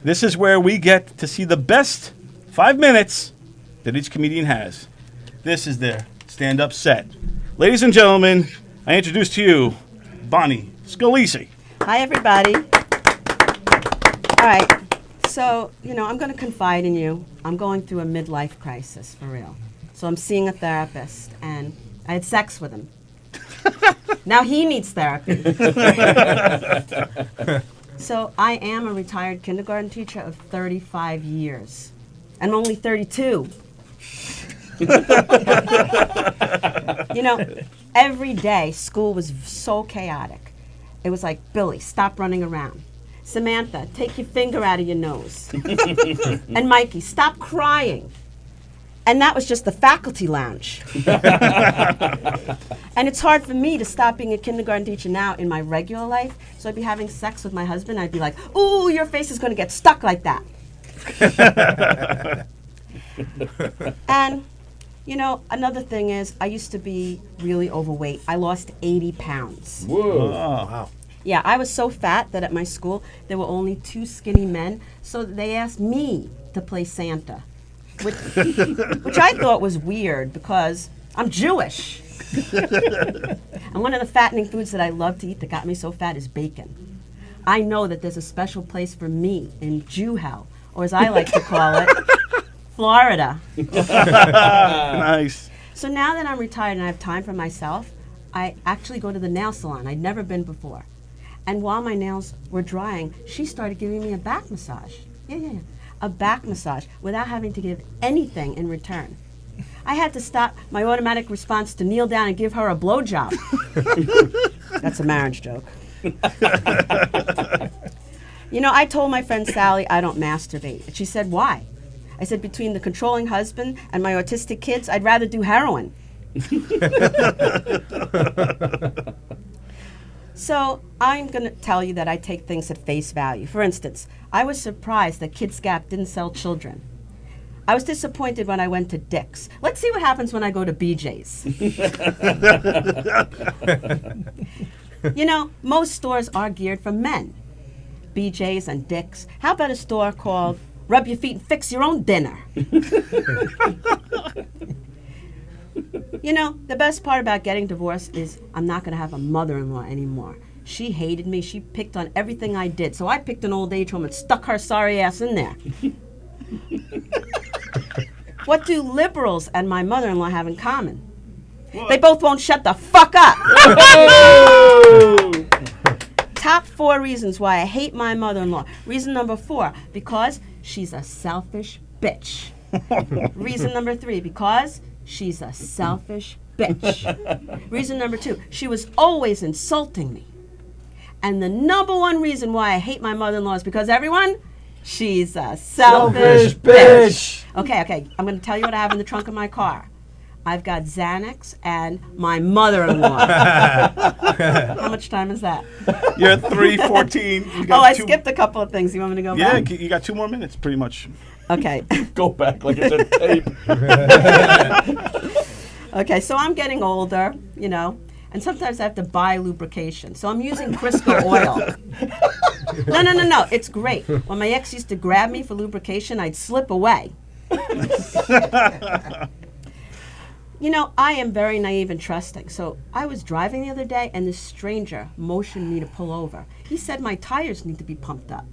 This is where we get to see the best 5 minutes that each comedian has. This is their stand-up set. Ladies and gentlemen, I introduce to you Bonnie Scalisi. Hi, everybody. All right. So, I'm going to confide in you. I'm going through a midlife crisis, for real. So I'm seeing a therapist, and I had sex with him. Now he needs therapy. So I am a retired kindergarten teacher of 35 years. And I'm only 32. Every day school was so chaotic. It was like, Billy, stop running around. Samantha, take your finger out of your nose. And Mikey, stop crying. And that was just the faculty lounge. And it's hard for me to stop being a kindergarten teacher now in my regular life. So I'd be having sex with my husband. I'd be like, ooh, your face is going to get stuck like that. And, another thing is I used to be really overweight. I lost 80 pounds. Whoa. Wow. Yeah, I was so fat that at my school there were only 2 skinny men. So they asked me to play Santa, which I thought was weird because I'm Jewish. And one of the fattening foods that I love to eat that got me so fat is bacon. I know that there's a special place for me in Jew hell, or as I like to call it, Florida. Nice. So now that I'm retired and I have time for myself, I actually go to the nail salon. I'd never been before. And while my nails were drying, she started giving me a back massage. Yeah. A back massage without having to give anything in return. I had to stop my automatic response to kneel down and give her a blowjob. That's a marriage joke. You know, I told my friend Sally I don't masturbate. And she said, why? I said, between the controlling husband and my autistic kids, I'd rather do heroin. So I'm going to tell you that I take things at face value. For instance, I was surprised that Kids Gap didn't sell children. I was disappointed when I went to Dick's. Let's see what happens when I go to BJ's. You know, most stores are geared for men. BJ's and Dick's. How about a store called Rub Your Feet and Fix Your Own Dinner? You know, the best part about getting divorced is I'm not going to have a mother-in-law anymore. She hated me. She picked on everything I did. So I picked an old age home and stuck her sorry ass in there. What do liberals and my mother-in-law have in common? What? They both won't shut the fuck up. Top 4 reasons why I hate my mother-in-law. Reason number 4, because she's a selfish bitch. Reason number 3, because she's a selfish bitch. Reason number 2, she was always insulting me. And the number 1 reason why I hate my mother-in-law is because everyone, she's a selfish bitch. Okay. I'm going to tell you what I have in the trunk of my car. I've got Xanax and my mother-in-law. How much time is that? You're at 3:14. I skipped a couple of things. You want me to go back? Yeah, you got 2 more minutes, pretty much. Okay. Go back like it's a tape. Okay, so I'm getting older, you know, and sometimes I have to buy lubrication. So I'm using Crisco oil. No. It's great. When my ex used to grab me for lubrication, I'd slip away. You know, I am very naive and trusting. So I was driving the other day, and this stranger motioned me to pull over. He said my tires need to be pumped up.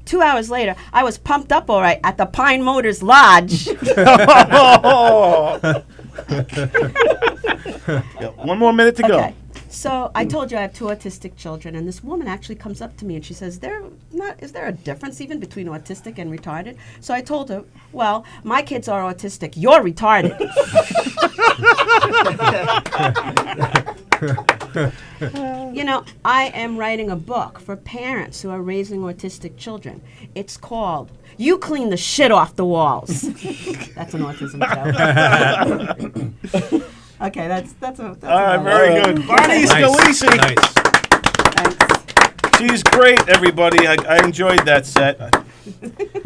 2 hours later, I was pumped up all right at the Pine Motors Lodge. Yeah, 1 more minute to go. So I told you I have 2 autistic children, and this woman actually comes up to me and she says, is there a difference even between autistic and retarded? So I told her, well, my kids are autistic, you're retarded. You know, I am writing a book for parents who are raising autistic children. It's called You Clean the Shit Off the Walls. That's an autism joke. Okay, that's all right, very good. Bonnie Scalisi. Nice. Thanks. She's great, everybody. I enjoyed that set.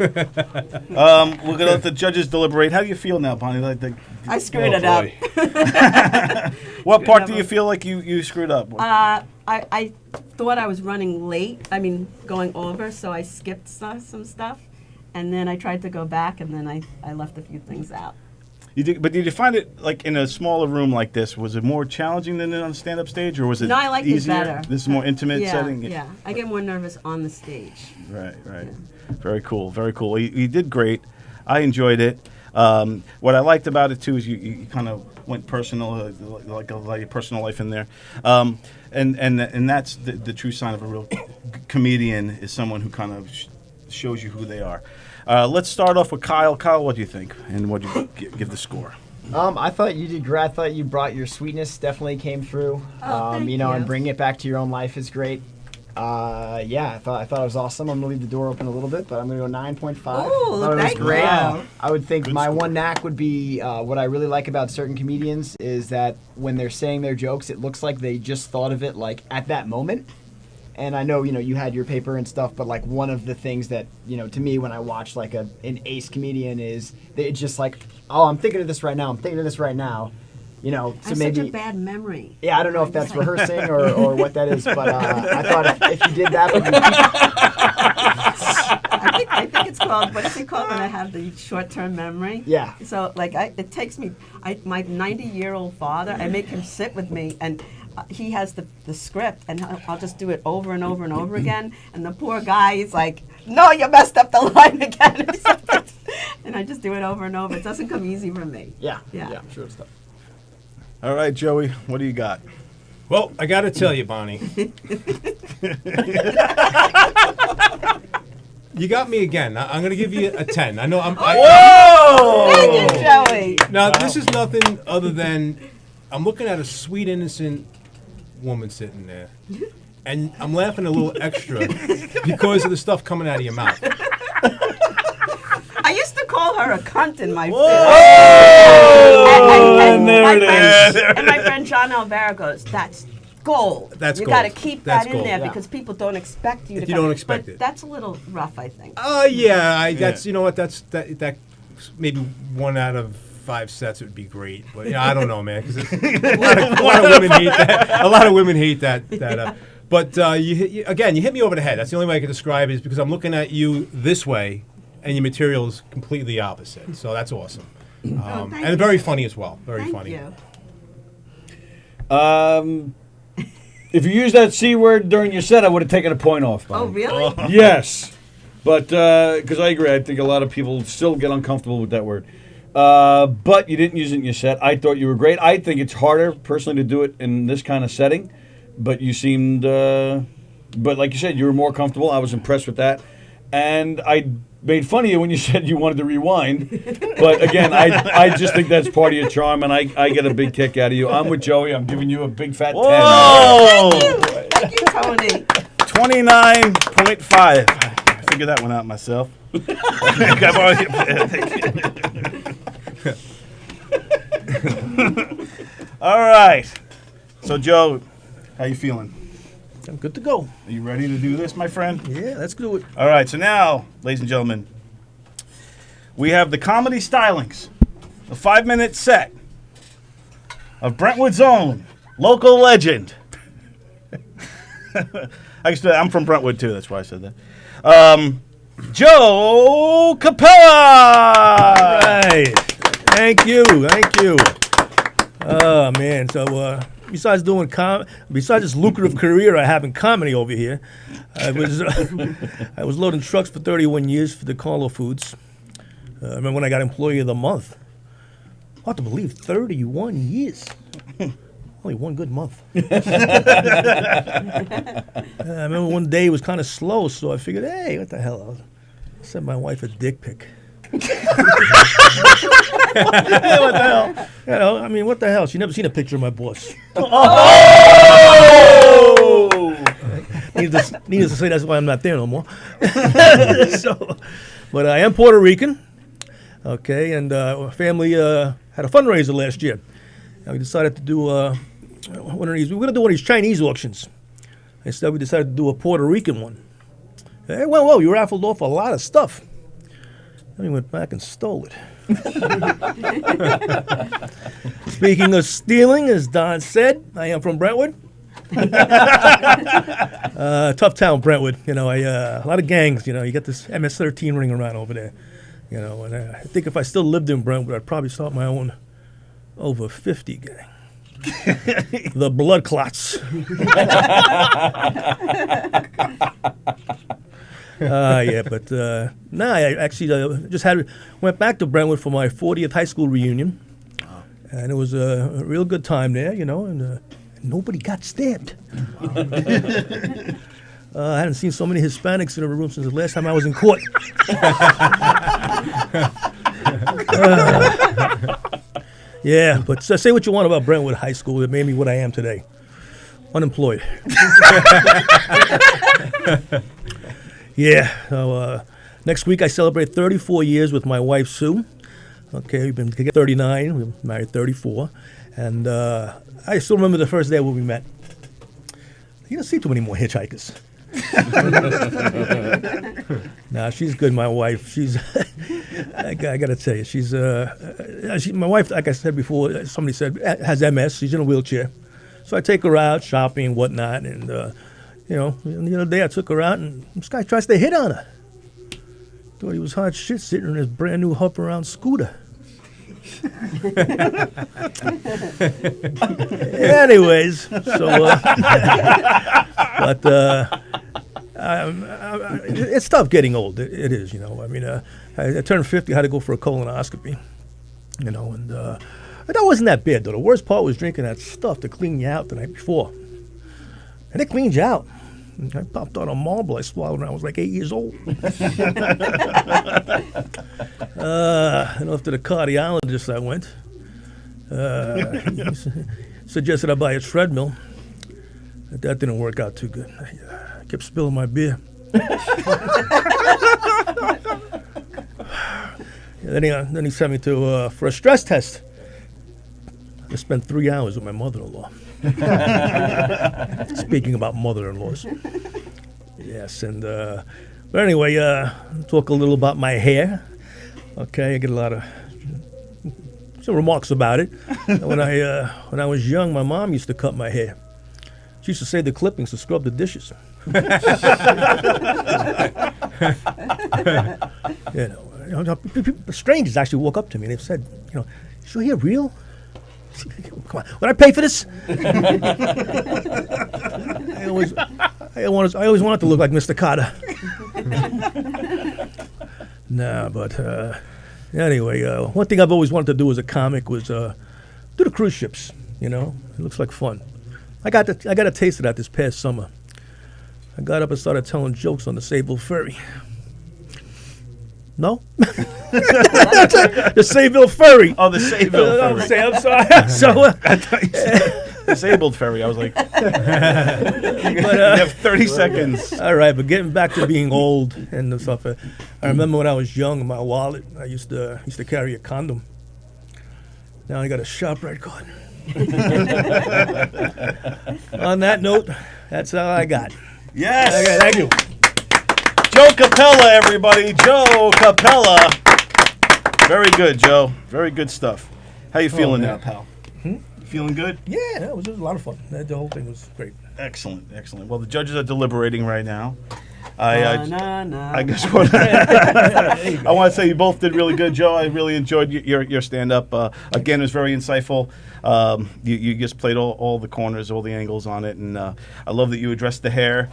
We're going to let the judges deliberate. How do you feel now, Bonnie? I screwed it up. What part do you feel like you screwed up? I thought I was running late. I mean, going over, so I skipped some stuff. And then I tried to go back, and then I left a few things out. But did you find it, like, in a smaller room like this, was it more challenging than on a stand-up stage, or was it No, I liked easier? it better. This is more intimate setting? Yeah. I get more nervous on the stage. Right. Yeah. Very cool. You did great. I enjoyed it. What I liked about it, too, is you kind of went personal, like your personal life in there. And that's the true sign of a real comedian, is someone who kind of shows you who they are. Let's start off with Kyle. Kyle, what do you think? And what do you give the score? I thought you did great. I thought you brought your sweetness, definitely came through. Thank you. And bringing it back to your own life is great. I thought it was awesome. I'm gonna leave the door open a little bit, but I'm gonna go 9.5. Ooh, thank you. Great. You. I would think my one knack would be what I really like about certain comedians is that when they're saying their jokes, it looks like they just thought of it like at that moment. And I know, you had your paper and stuff, but like one of the things that, to me when I watch like an ace comedian is it's just like, oh, I'm thinking of this right now. So I have maybe such a bad memory. Yeah, I don't know if that's rehearsing or what that is, but I thought if you did that, I think I think it's called, what is it called when I have the short-term memory? Yeah. So, like, it takes me, my 90-year-old father, I make him sit with me, and he has the script, and I'll just do it over and over and over again, and the poor guy is like, no, you messed up the line again. And I just do it over and over. It doesn't come easy for me. Yeah. Yeah. Sure it's tough. All right, Joey, what do you got? Well, I got to tell you, Bonnie. You got me again. I'm going to give you a 10. I know Whoa! Thank you, Joey. Now, this is nothing other than I'm looking at a sweet, innocent woman sitting there. And I'm laughing a little extra because of the stuff coming out of your mouth. I used to call her a cunt in my film. And there it is. And my friend John Alvaro goes, that's gold. That's you gold. got to keep That's that in gold. there Yeah. because people don't expect you to If you come. don't expect but it. That's a little rough, I think. Yeah, that's you know what that maybe 1 out of 5 sets would be great, but I don't know, man, because a lot of women hate that. A lot of women hate that. But you hit me over the head. That's the only way I can describe it is because I'm looking at you this way, and your material is completely opposite. So that's awesome, thank and you. very funny as well. Very Thank funny. you. If you used that C word during your set, I would have taken a point off. Oh, Bonnie. really? Yes, but because I agree, I think a lot of people still get uncomfortable with that word. But you didn't use it in your set. I thought you were great. I think it's harder, personally, to do it in this kind of setting. But you seemed, but like you said, you were more comfortable. I was impressed with that. And I made fun of you when you said you wanted to rewind. But again, I just think that's part of your charm, and I get a big kick out of you. I'm with Joey. I'm giving you a big fat 10. Whoa! Thank you, Tony. 29.5. I figured that one out myself. All right. So, Joe, how you feeling? I'm good to go. Are you ready to do this, my friend? Yeah, let's do it. All right. So now, ladies and gentlemen, we have the comedy stylings, a 5-minute set of Brentwood's own local legend. I'm from Brentwood, too. That's why I said that. Joe Capella! Right. Thank you. Oh, man. So, besides this lucrative career I have in comedy over here, I was loading trucks for 31 years for the Carlo Foods. I remember when I got Employee of the Month. Hard to believe, 31 years. Only one good month. I remember one day it was kind of slow, so I figured, hey, what the hell? I sent my wife a dick pic. What the hell? What the hell? She never seen a picture of my boss. Needless to say, that's why I'm not there no more. But I am Puerto Rican. Okay, and our family had a fundraiser last year. And we decided to do one of these. We were going to do one of these Chinese auctions. Instead, we decided to do a Puerto Rican one. Hey, well, you raffled off a lot of stuff. Then we went back and stole it. Speaking of stealing, as Don said, I am from Brentwood. Tough town, Brentwood. A lot of gangs. You get this MS-13 ring around over there. And I think if I still lived in Brentwood, I'd probably start my own over 50 gang. The Blood Clots. I actually just went back to Brentwood for my 40th high school reunion, and it was a real good time there, and nobody got stabbed. I hadn't seen so many Hispanics in a room since the last time I was in court. Yeah, but say what you want about Brentwood High School. It made me what I am today. Unemployed. Yeah. So next week I celebrate 34 years with my wife, Sue. Okay, we've been together 39. We're married 34. And I still remember the first day when we met. You don't see too many more hitchhikers. Nah, she's good, my wife. She's, I got to tell you, she's, my wife, like I said before, somebody said, has MS. She's in a wheelchair. So I take her out shopping and whatnot. And, the other day I took her out and this guy tries to hit on her. Thought he was hot shit sitting in his brand new hop around scooter. Anyways, so it's tough getting old. It is, you know. I mean, I turned 50, I had to go for a colonoscopy, you know, and that wasn't that bad though. The worst part was drinking that stuff to clean you out the night before, and it cleans you out. I popped on a marble I swallowed when I was like 8 years old. And after the cardiologist I went, he suggested I buy a treadmill. But that didn't work out too good. I kept spilling my beer. Then he sent me to for a stress test. I spent 3 hours with my mother-in-law. Speaking about mother-in-laws. Yes, and but anyway, talk a little about my hair. Okay, I get a lot of some remarks about it. When I was young, my mom used to cut my hair. She used to save the clippings to scrub the dishes. You know, strangers actually walk up to me and they've said, you know, is your hair real? Come on, would I pay for this? I always wanted to look like Mr. Carter. Nah, but anyway, one thing I've always wanted to do as a comic was do the cruise ships. You know, it looks like fun. I got a taste of that this past summer. I got up and started telling jokes on the Sayville Ferry. No? The Sayville Ferry. Oh, the Sayville Ferry. I'm sorry. I thought you said disabled ferry. I was like, you have 30 seconds. All right, but getting back to being old and stuff. I remember when I was young, in my wallet, I used to carry a condom. Now I got a ShopRite card. On that note, that's all I got. Yes. Okay, thank you. Joe Capella, everybody. Joe Capella. Very good, Joe. Very good stuff. How you feeling now, pal? Feeling good? Yeah, it was a lot of fun. The whole thing was great. Excellent, excellent. Well, the judges are deliberating right now. I guess I want to say you both did really good, Joe. I really enjoyed your stand-up. Again, it was very insightful. You just played all the corners, all the angles on it, and I love that you addressed the hair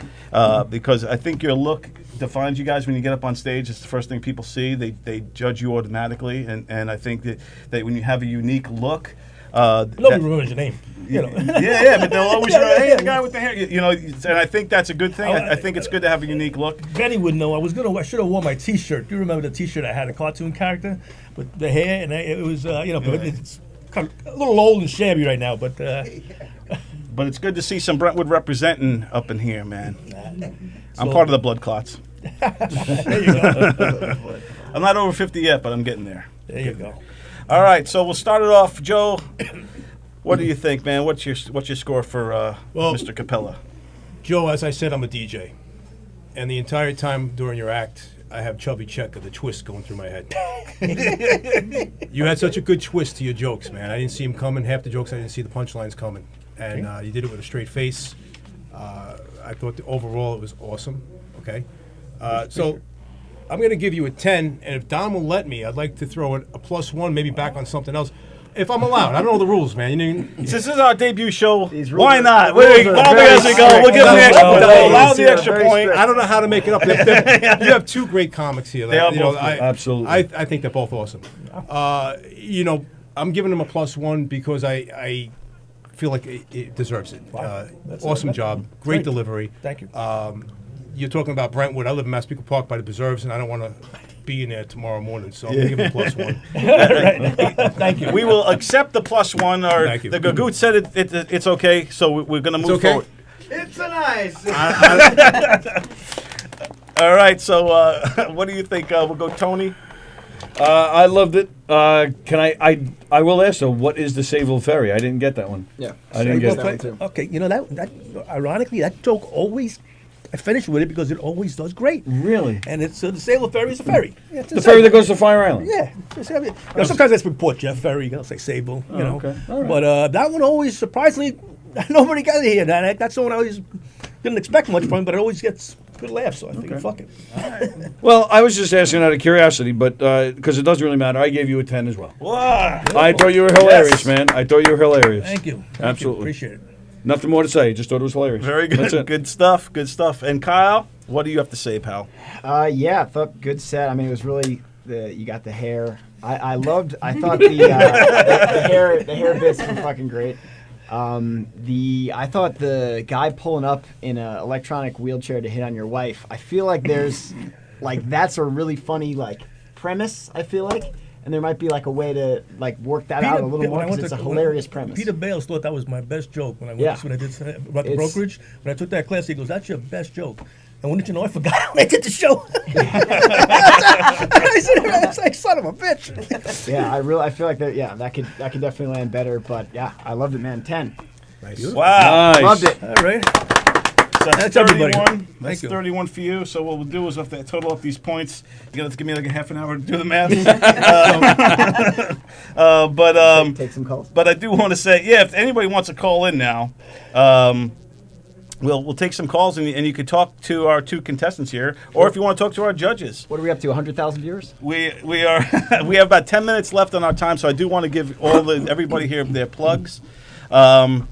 because I think your look defines you guys when you get up on stage. It's the first thing people see. They judge you automatically, and I think that when you have a unique look, nobody remembers your name. You know. yeah, but they'll always remember, hey, the guy with the hair. You know, and I think that's a good thing. I think it's good to have a unique look. Benny would know. I should have worn my T-shirt. Do you remember the T-shirt I had, a cartoon character with the hair, and it was but it's kind of a little old and shabby right now, but. But it's good to see some Brentwood representing up in here, man. I'm part of the blood clots. There you go. I'm not over 50 yet, but I'm getting there. There you go. All right, so we'll start it off, Joe. What do you think, man? What's your score for Mr. Capella? Joe, as I said, I'm a DJ, and the entire time during your act, I have Chubby Checker, the twist going through my head. You had such a good twist to your jokes, man. I didn't see him coming. Half the jokes, I didn't see the punchlines coming, and you did it with a straight face. I thought overall it was awesome. Okay, so I'm going to give you a 10, and if Don will let me, I'd like to throw a +1, maybe back on something else. If I'm allowed. I don't know the rules, man. Since this is our debut show, why not? We'll give him the extra point. Allow the extra point. I don't know how to make it up. You have two great comics here. They are both good. Absolutely. I think they're both awesome. I'm giving them a +1 because I feel like it deserves it. Awesome job. Great delivery. Thank you. You're talking about Brentwood. I live in Massapequa Park by the preserves, and I don't want to be in there tomorrow morning, so I'm going to give it a +1. Thank you. We will accept the +1. Thank you. The Gagoot said it's okay, so we're going to move forward. It's a nice. All right, so what do you think? We'll go Tony. I loved it. Can I will ask though, what is the Sayville Ferry? I didn't get that one. Yeah. I didn't get that that. one too. Okay, that ironically, that joke always, I finish with it because it always does great. Really? And it's the Sayville Ferry is a ferry. Yeah, The ferry that goes to Fire Island. Yeah. Sometimes that's Port Jeff Ferry. I'll say Sayville. Okay. All right. But that one always, surprisingly, nobody got it here. That's the one I always didn't expect much from, but it always gets Good laugh, so I figured, fuck it. Well, I was just asking out of curiosity, but because it doesn't really matter, I gave you a 10 as well. Wow. I thought you were hilarious, Yes. man. I thought you were hilarious. Thank you. Thank Absolutely. You. Appreciate it. Nothing more to say. Just thought it was hilarious. Very good. That's it. Good stuff. Good stuff. And Kyle, what do you have to say, pal? Yeah, I thought good set. I mean, it was really you got the hair. I thought the hair bits were fucking great. I thought the guy pulling up in an electronic wheelchair to hit on your wife. I feel like there's that's a really funny premise. I feel like. And there might be a way to work that out a little more because it's a hilarious premise. Peter Bales thought that was my best joke when I went when I did about the brokerage. When I took that class, he goes, "That's your best joke." And wouldn't you know, I forgot when I did the show. I said, "I was like, son of a bitch." Yeah, I feel like that could definitely land better. But yeah, I loved it, man. 10. Nice. Wow. Nice. Loved it. All right. So that's everybody. 31. Thank That's you. 31 for you. So what we'll do is if they total up these points, you're going to give me a half an hour to do the math. Take some calls. But I do want to say, if anybody wants to call in now, we'll take some calls and you can talk to our two contestants here, or if you want to talk to our judges. What are we up to? 100,000 viewers? We are we have about 10 minutes left on our time, so I do want to give everybody here their plugs. While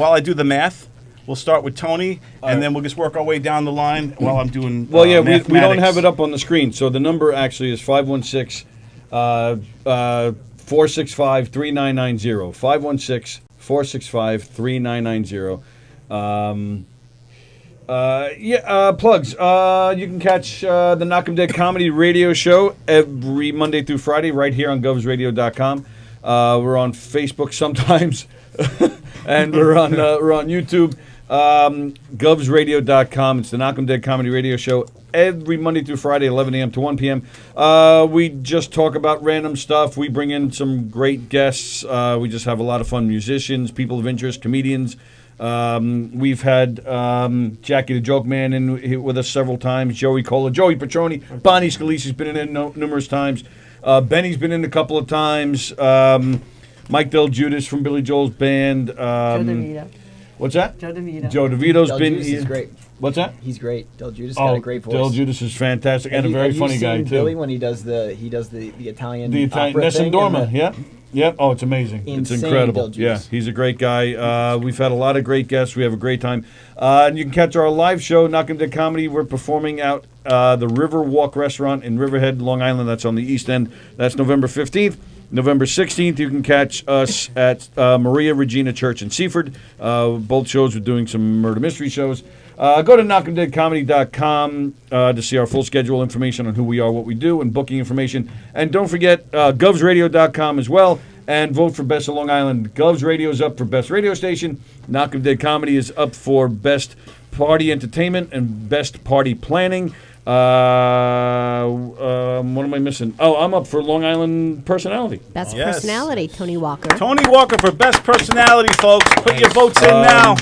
I do the math, we'll start with Tony, and then we'll just work our way down the line while I'm doing. Well, yeah, we don't mathematics. have it up on the screen. So the number actually is 516-465-3990. 516-465-3990. Plugs. You can catch the Knock 'em Dead Comedy Radio Show every Monday through Friday right here on govsradio.com. We're on Facebook sometimes, and we're on YouTube. Govsradio.com. It's the Knock 'em Dead Comedy Radio Show every Monday through Friday, 11 a.m. to 1 p.m. We just talk about random stuff. We bring in some great guests. We just have a lot of fun musicians, people of interest, comedians. We've had Jackie the Joke Man in with us several times, Joey Cola, Joey Petroni, Bonnie Scalisi's been in numerous times. Benny's been in a couple of times. Mike Del Judas from Billy Joel's band. Joe DeVito. What's that? Joe DeVito. Joe DeVito's Del been Judas is great. What's that? He's great. Del Judas got a great voice. Del Judas is fantastic and a very funny guy too. Billy when he does the Italian The Italian opera thing Nessun Dorma, yeah. Oh, it's amazing. It's Insane incredible. Del Judas. Yeah, he's a great guy. We've had a lot of great guests. We have a great time. And you can catch our live show, Knock 'em Dead Comedy. We're performing out the River Walk Restaurant in Riverhead, Long Island. That's on the East End. That's November 15th. November 16th, you can catch us at Maria Regina Church in Seaford. Both shows are doing some murder mystery shows. Go to knockemdeadcomedy.com to see our full schedule, information on who we are, what we do, and booking information. And don't forget govsradio.com as well. And vote for Best of Long Island. Govs Radio is up for Best Radio Station. Knock 'em Dead Comedy is up for Best Party Entertainment and Best Party Planning. What am I missing? Oh, I'm up for Long Island Personality. Best Yes. personality, Tony Walker. Tony Walker for Best Personality, folks. Put your votes in now.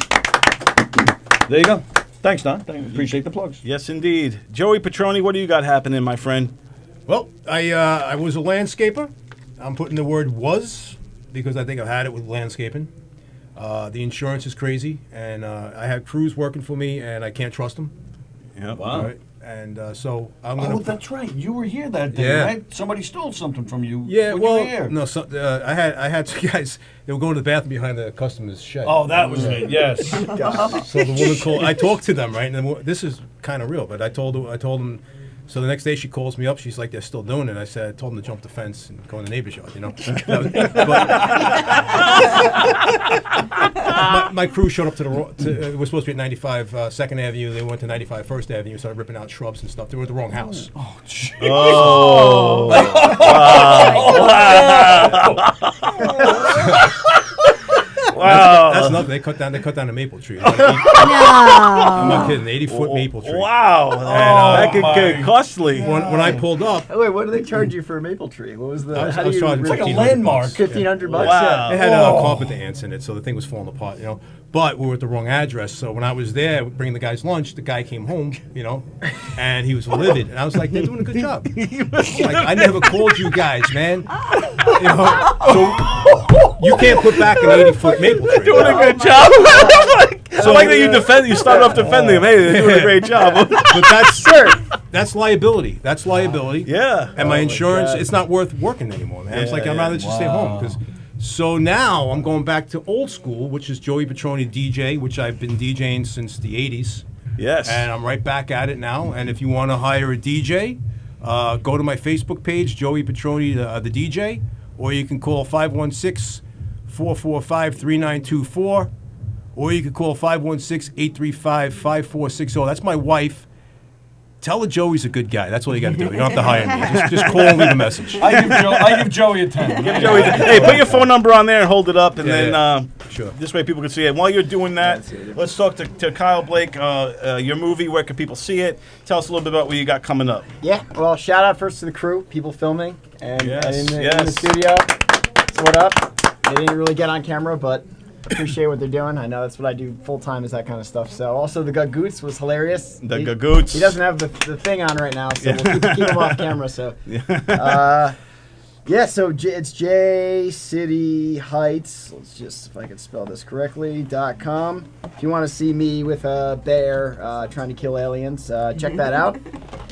There you go. Thanks, Don. Appreciate the plugs. Yes, indeed. Joey Petroni, what do you got happening, my friend? Well, I was a landscaper. I'm putting the word "was" because I think I've had it with landscaping. The insurance is crazy, and I have crews working for me, and I can't trust them. Yep. Wow. Right? And so I'm gonna. Oh, that's right. You were here that day, Yeah. right? Somebody stole something from you. Yeah, when well, you were here. no. So, I had two guys. They were going to the bathroom behind the customer's shed. Oh, that was it. Yes. So the woman called. I talked to them, right? And this is kind of real, but I told them. So the next day she calls me up. She's like, "They're still doing it." I said, "I told them to jump the fence and go in the neighbor's yard." You know. My crew showed up to it was supposed to be at 95 2nd Avenue. They went to 95 1st Avenue, started ripping out shrubs and stuff. They were at the wrong house. Oh, jeez. Oh. Wow. That's nothing. They cut down a maple tree. No. I'm not kidding. 80-foot maple tree. Wow. That could get costly. When I pulled up, Oh, wait, what do they charge you for a maple tree? What was the? I was how do you charging It's like a 1,500 landmark. bucks. 1,500 bucks. Wow. It had carpenter ants in it, so the thing was falling apart, you know. But we were at the wrong address, so when I was there bringing the guys lunch, the guy came home, you know, and he was livid, and I was like, "They're doing a good job." Like, I never called you guys, man. You know, You can't put back an 80-foot maple tree. Doing a good job. I like that you defend. You started off defending them. Hey, they're doing a great job. But that's liability. That's liability. Yeah. And my insurance, it's not worth working anymore, man. It's like I'd rather just stay home. So now I'm going back to old school, which is Joey Petroni DJ, which I've been DJing since the 80s. Yes. And I'm right back at it now. And if you want to hire a DJ, go to my Facebook page, Joey Petroni, the DJ, or you can call 516-445-3924, or you can call 516-835-5460. That's my wife. Tell her Joey's a good guy. That's all you got to do. You don't have to hire me. Just call and leave a message. I give Joey a 10. Hey, put your phone number on there and hold it up, and then Sure. This way people can see it. While you're doing that, let's talk to Kyle Blake. Your movie, where can people see it? Tell us a little bit about what you got coming up. Yeah, well, shout out first to the crew, people filming, and in the Yes. studio. So what up? They didn't really get on camera, but appreciate what they're doing. I know that's what I do full time, is that kind of stuff. So also the Gagoots was hilarious. The Gagoots. He doesn't have the thing on right now, so we'll keep him off camera. So so it's J City Heights. Let's just, if I can spell this correctly, .com. If you want to see me with a bear trying to kill aliens, check that out.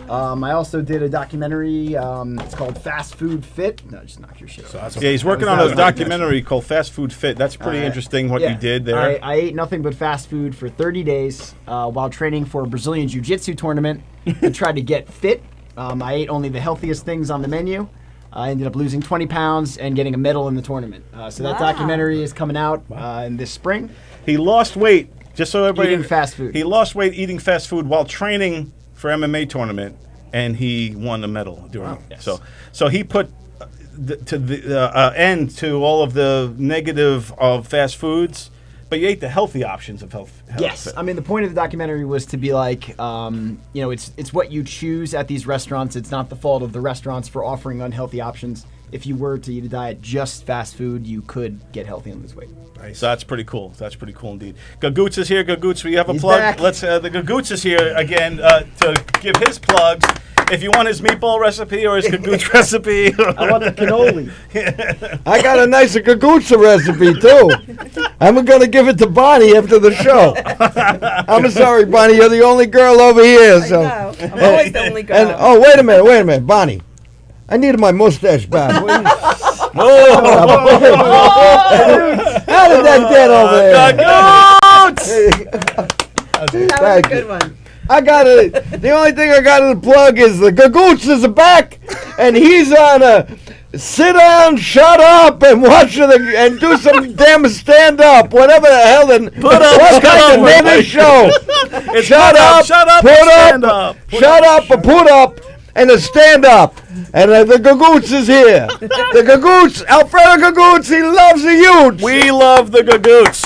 I also did a documentary. It's called Fast Food Fit. No, just knock your shit off. Yeah, he's working on a documentary called Fast Food Fit. That's pretty interesting what you did there. I ate nothing but fast food for 30 days while training for a Brazilian Jiu-Jitsu tournament and tried to get fit. I ate only the healthiest things on the menu. I ended up losing 20 pounds and getting a medal in the tournament. So that documentary is coming out in this spring. He lost weight, just so everybody... Eating fast food. He lost weight eating fast food while training for MMA tournament, and he won a medal during it. Yes. So he put the end to all of the negative of fast foods, but you ate the healthy options of health. Yes, I mean the point of the documentary was to be like, it's what you choose at these restaurants. It's not the fault of the restaurants for offering unhealthy options. If you were to eat a diet just fast food, you could get healthy and lose weight. Nice. So that's pretty cool. That's pretty cool indeed. Gagoots is here. Gagoots, we have a He's plug. back. Let's. The Gagoots is here again to give his plugs. If you want his meatball recipe or his Gagoots recipe, I want the cannoli. I got a nice Gagutsa recipe, too. I'm going to give it to Bonnie after the show. I'm sorry, Bonnie. You're the only girl over here. So. I know. I'm always the only girl. And, wait a minute, Bonnie. I needed my mustache back. How did that get over there? Gagoots! That was a good one. I got it. The only thing I got to plug is the Gagoots is back, and he's on a sit down, shut up, and watch and do some damn stand up, whatever the hell. What's kind of name of the show? Shut up, put up, shut up, or put up, and a stand up. And the Gagoots is here. The Gagoots, Alfredo Gagoots, he loves the youth. We love the Gagoots.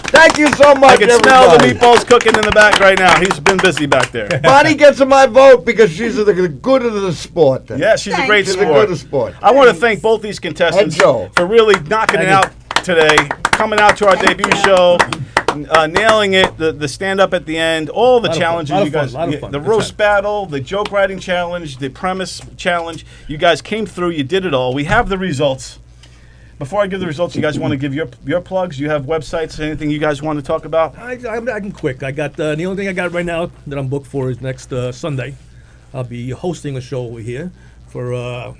Thank you so much, I can smell the meatballs cooking in the back right now. He's been busy back there. Bonnie gets my vote because she's the good of the sport. Yeah, she's a great She's sport. the good of sport. I want to thank both these contestants And Joe. for really knocking it out today, coming out to our debut show, nailing it, the stand-up at the end, all the challenges you guys, the roast battle, the joke writing challenge, the premise challenge. You guys came through. You did it all. We have the results. Before I give the results, you guys want to give your plugs? You have websites? Anything you guys want to talk about? I can quick. I got the only thing I got right now that I'm booked for is next Sunday. I'll be hosting a show over here for the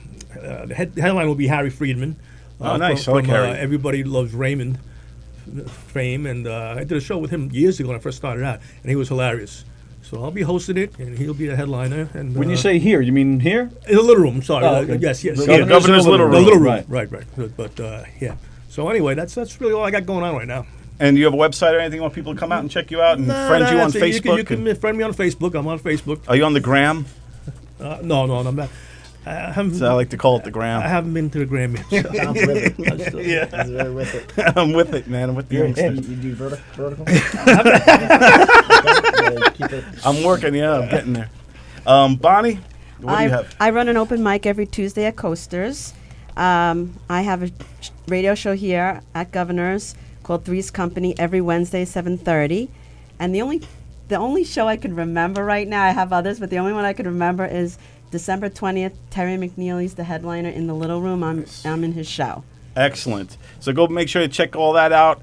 headline will be Harry Friedman. Oh, nice. From, I like Harry. Everybody Loves Raymond fame, and I did a show with him years ago when I first started out, and he was hilarious. So I'll be hosting it, and he'll be the headliner. And When you say here, you mean here? in the little room? Sorry, Okay. yes. The governor's little The room. little room, right. But yeah. So anyway, that's really all I got going on right now. And you have a website or anything? You want people to come out and check you out and friend you on that's it. Facebook? You can friend me on Facebook. I'm on Facebook. Are you on the gram? No, I'm not. I like to call it the gram. I haven't been to the Gram yet. So. I'm with it. Yeah. He's very with it. I'm with it, man. I'm with the You youngsters. do vertical? Keep it. I'm working, I'm getting there. Bonnie, what do you have? I run an open mic every Tuesday at Coasters. I have a radio show here at Governor's called Three's Company every Wednesday, 7:30. And the only show I can remember right now, I have others, but the only one I can remember is December 20th. Terry McNeely's the headliner in the Little Room. I'm in his show. Excellent. So go make sure to check all that out.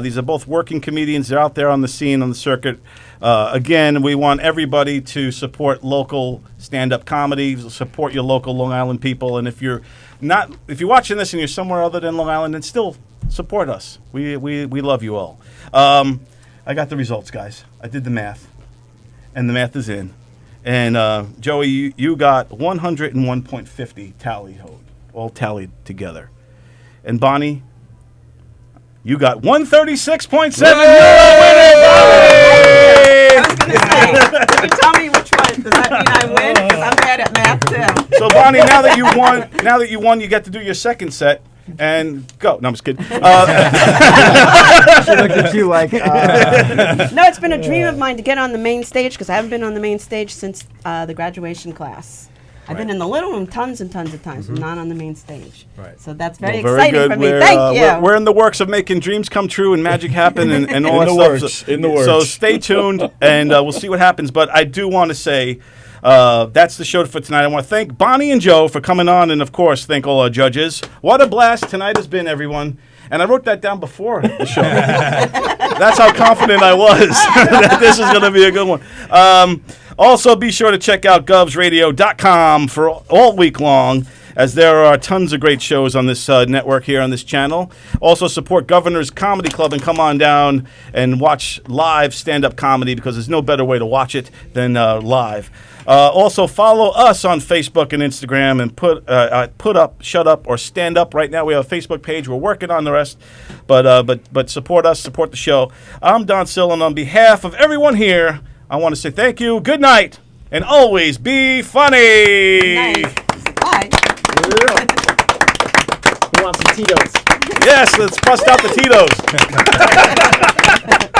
These are both working comedians. They're out there on the scene, on the circuit. Again, we want everybody to support local stand-up comedy, support your local Long Island people. And if you're watching this and you're somewhere other than Long Island, then still support us. We love you all. I got the results, guys. I did the math, and the math is in. And Joey, you got 101.50 tallied, all tallied together. And Bonnie, you got 136.7. I was going to say, can you tell me which one? Does that mean I win? Because I'm bad at math too. So Bonnie, now that you won, you get to do your second set and go. No, I'm just kidding. She looked at you like. No, it's been a dream of mine to get on the main stage because I haven't been on the main stage since the graduation class. I've been in the little room tons and tons of times, but not on the main stage. Right. So that's very Well, exciting for me. We're, Thank you. We're in the works of making dreams come true and magic happen and all that stuff. In the works. So stay tuned and we'll see what happens. But I do want to say that's the show for tonight. I want to thank Bonnie and Joe for coming on, and of course thank all our judges. What a blast tonight has been, everyone. And I wrote that down before the show. That's how confident I was that this is going to be a good one. Also, be sure to check out govsradio.com for all week long, as there are tons of great shows on this network here on this channel. Also, support Governor's Comedy Club and come on down and watch live stand-up comedy, because there's no better way to watch it than live. Also, follow us on Facebook and Instagram and put up, shut up, or stand up. Right now, we have a Facebook page. We're working on the rest, but support us, support the show. I'm Don Sill, and on behalf of everyone here, I want to say thank you, good night, and always be funny. Nice. Bye. He wants some Tito's. Yes, let's bust out the Tito's.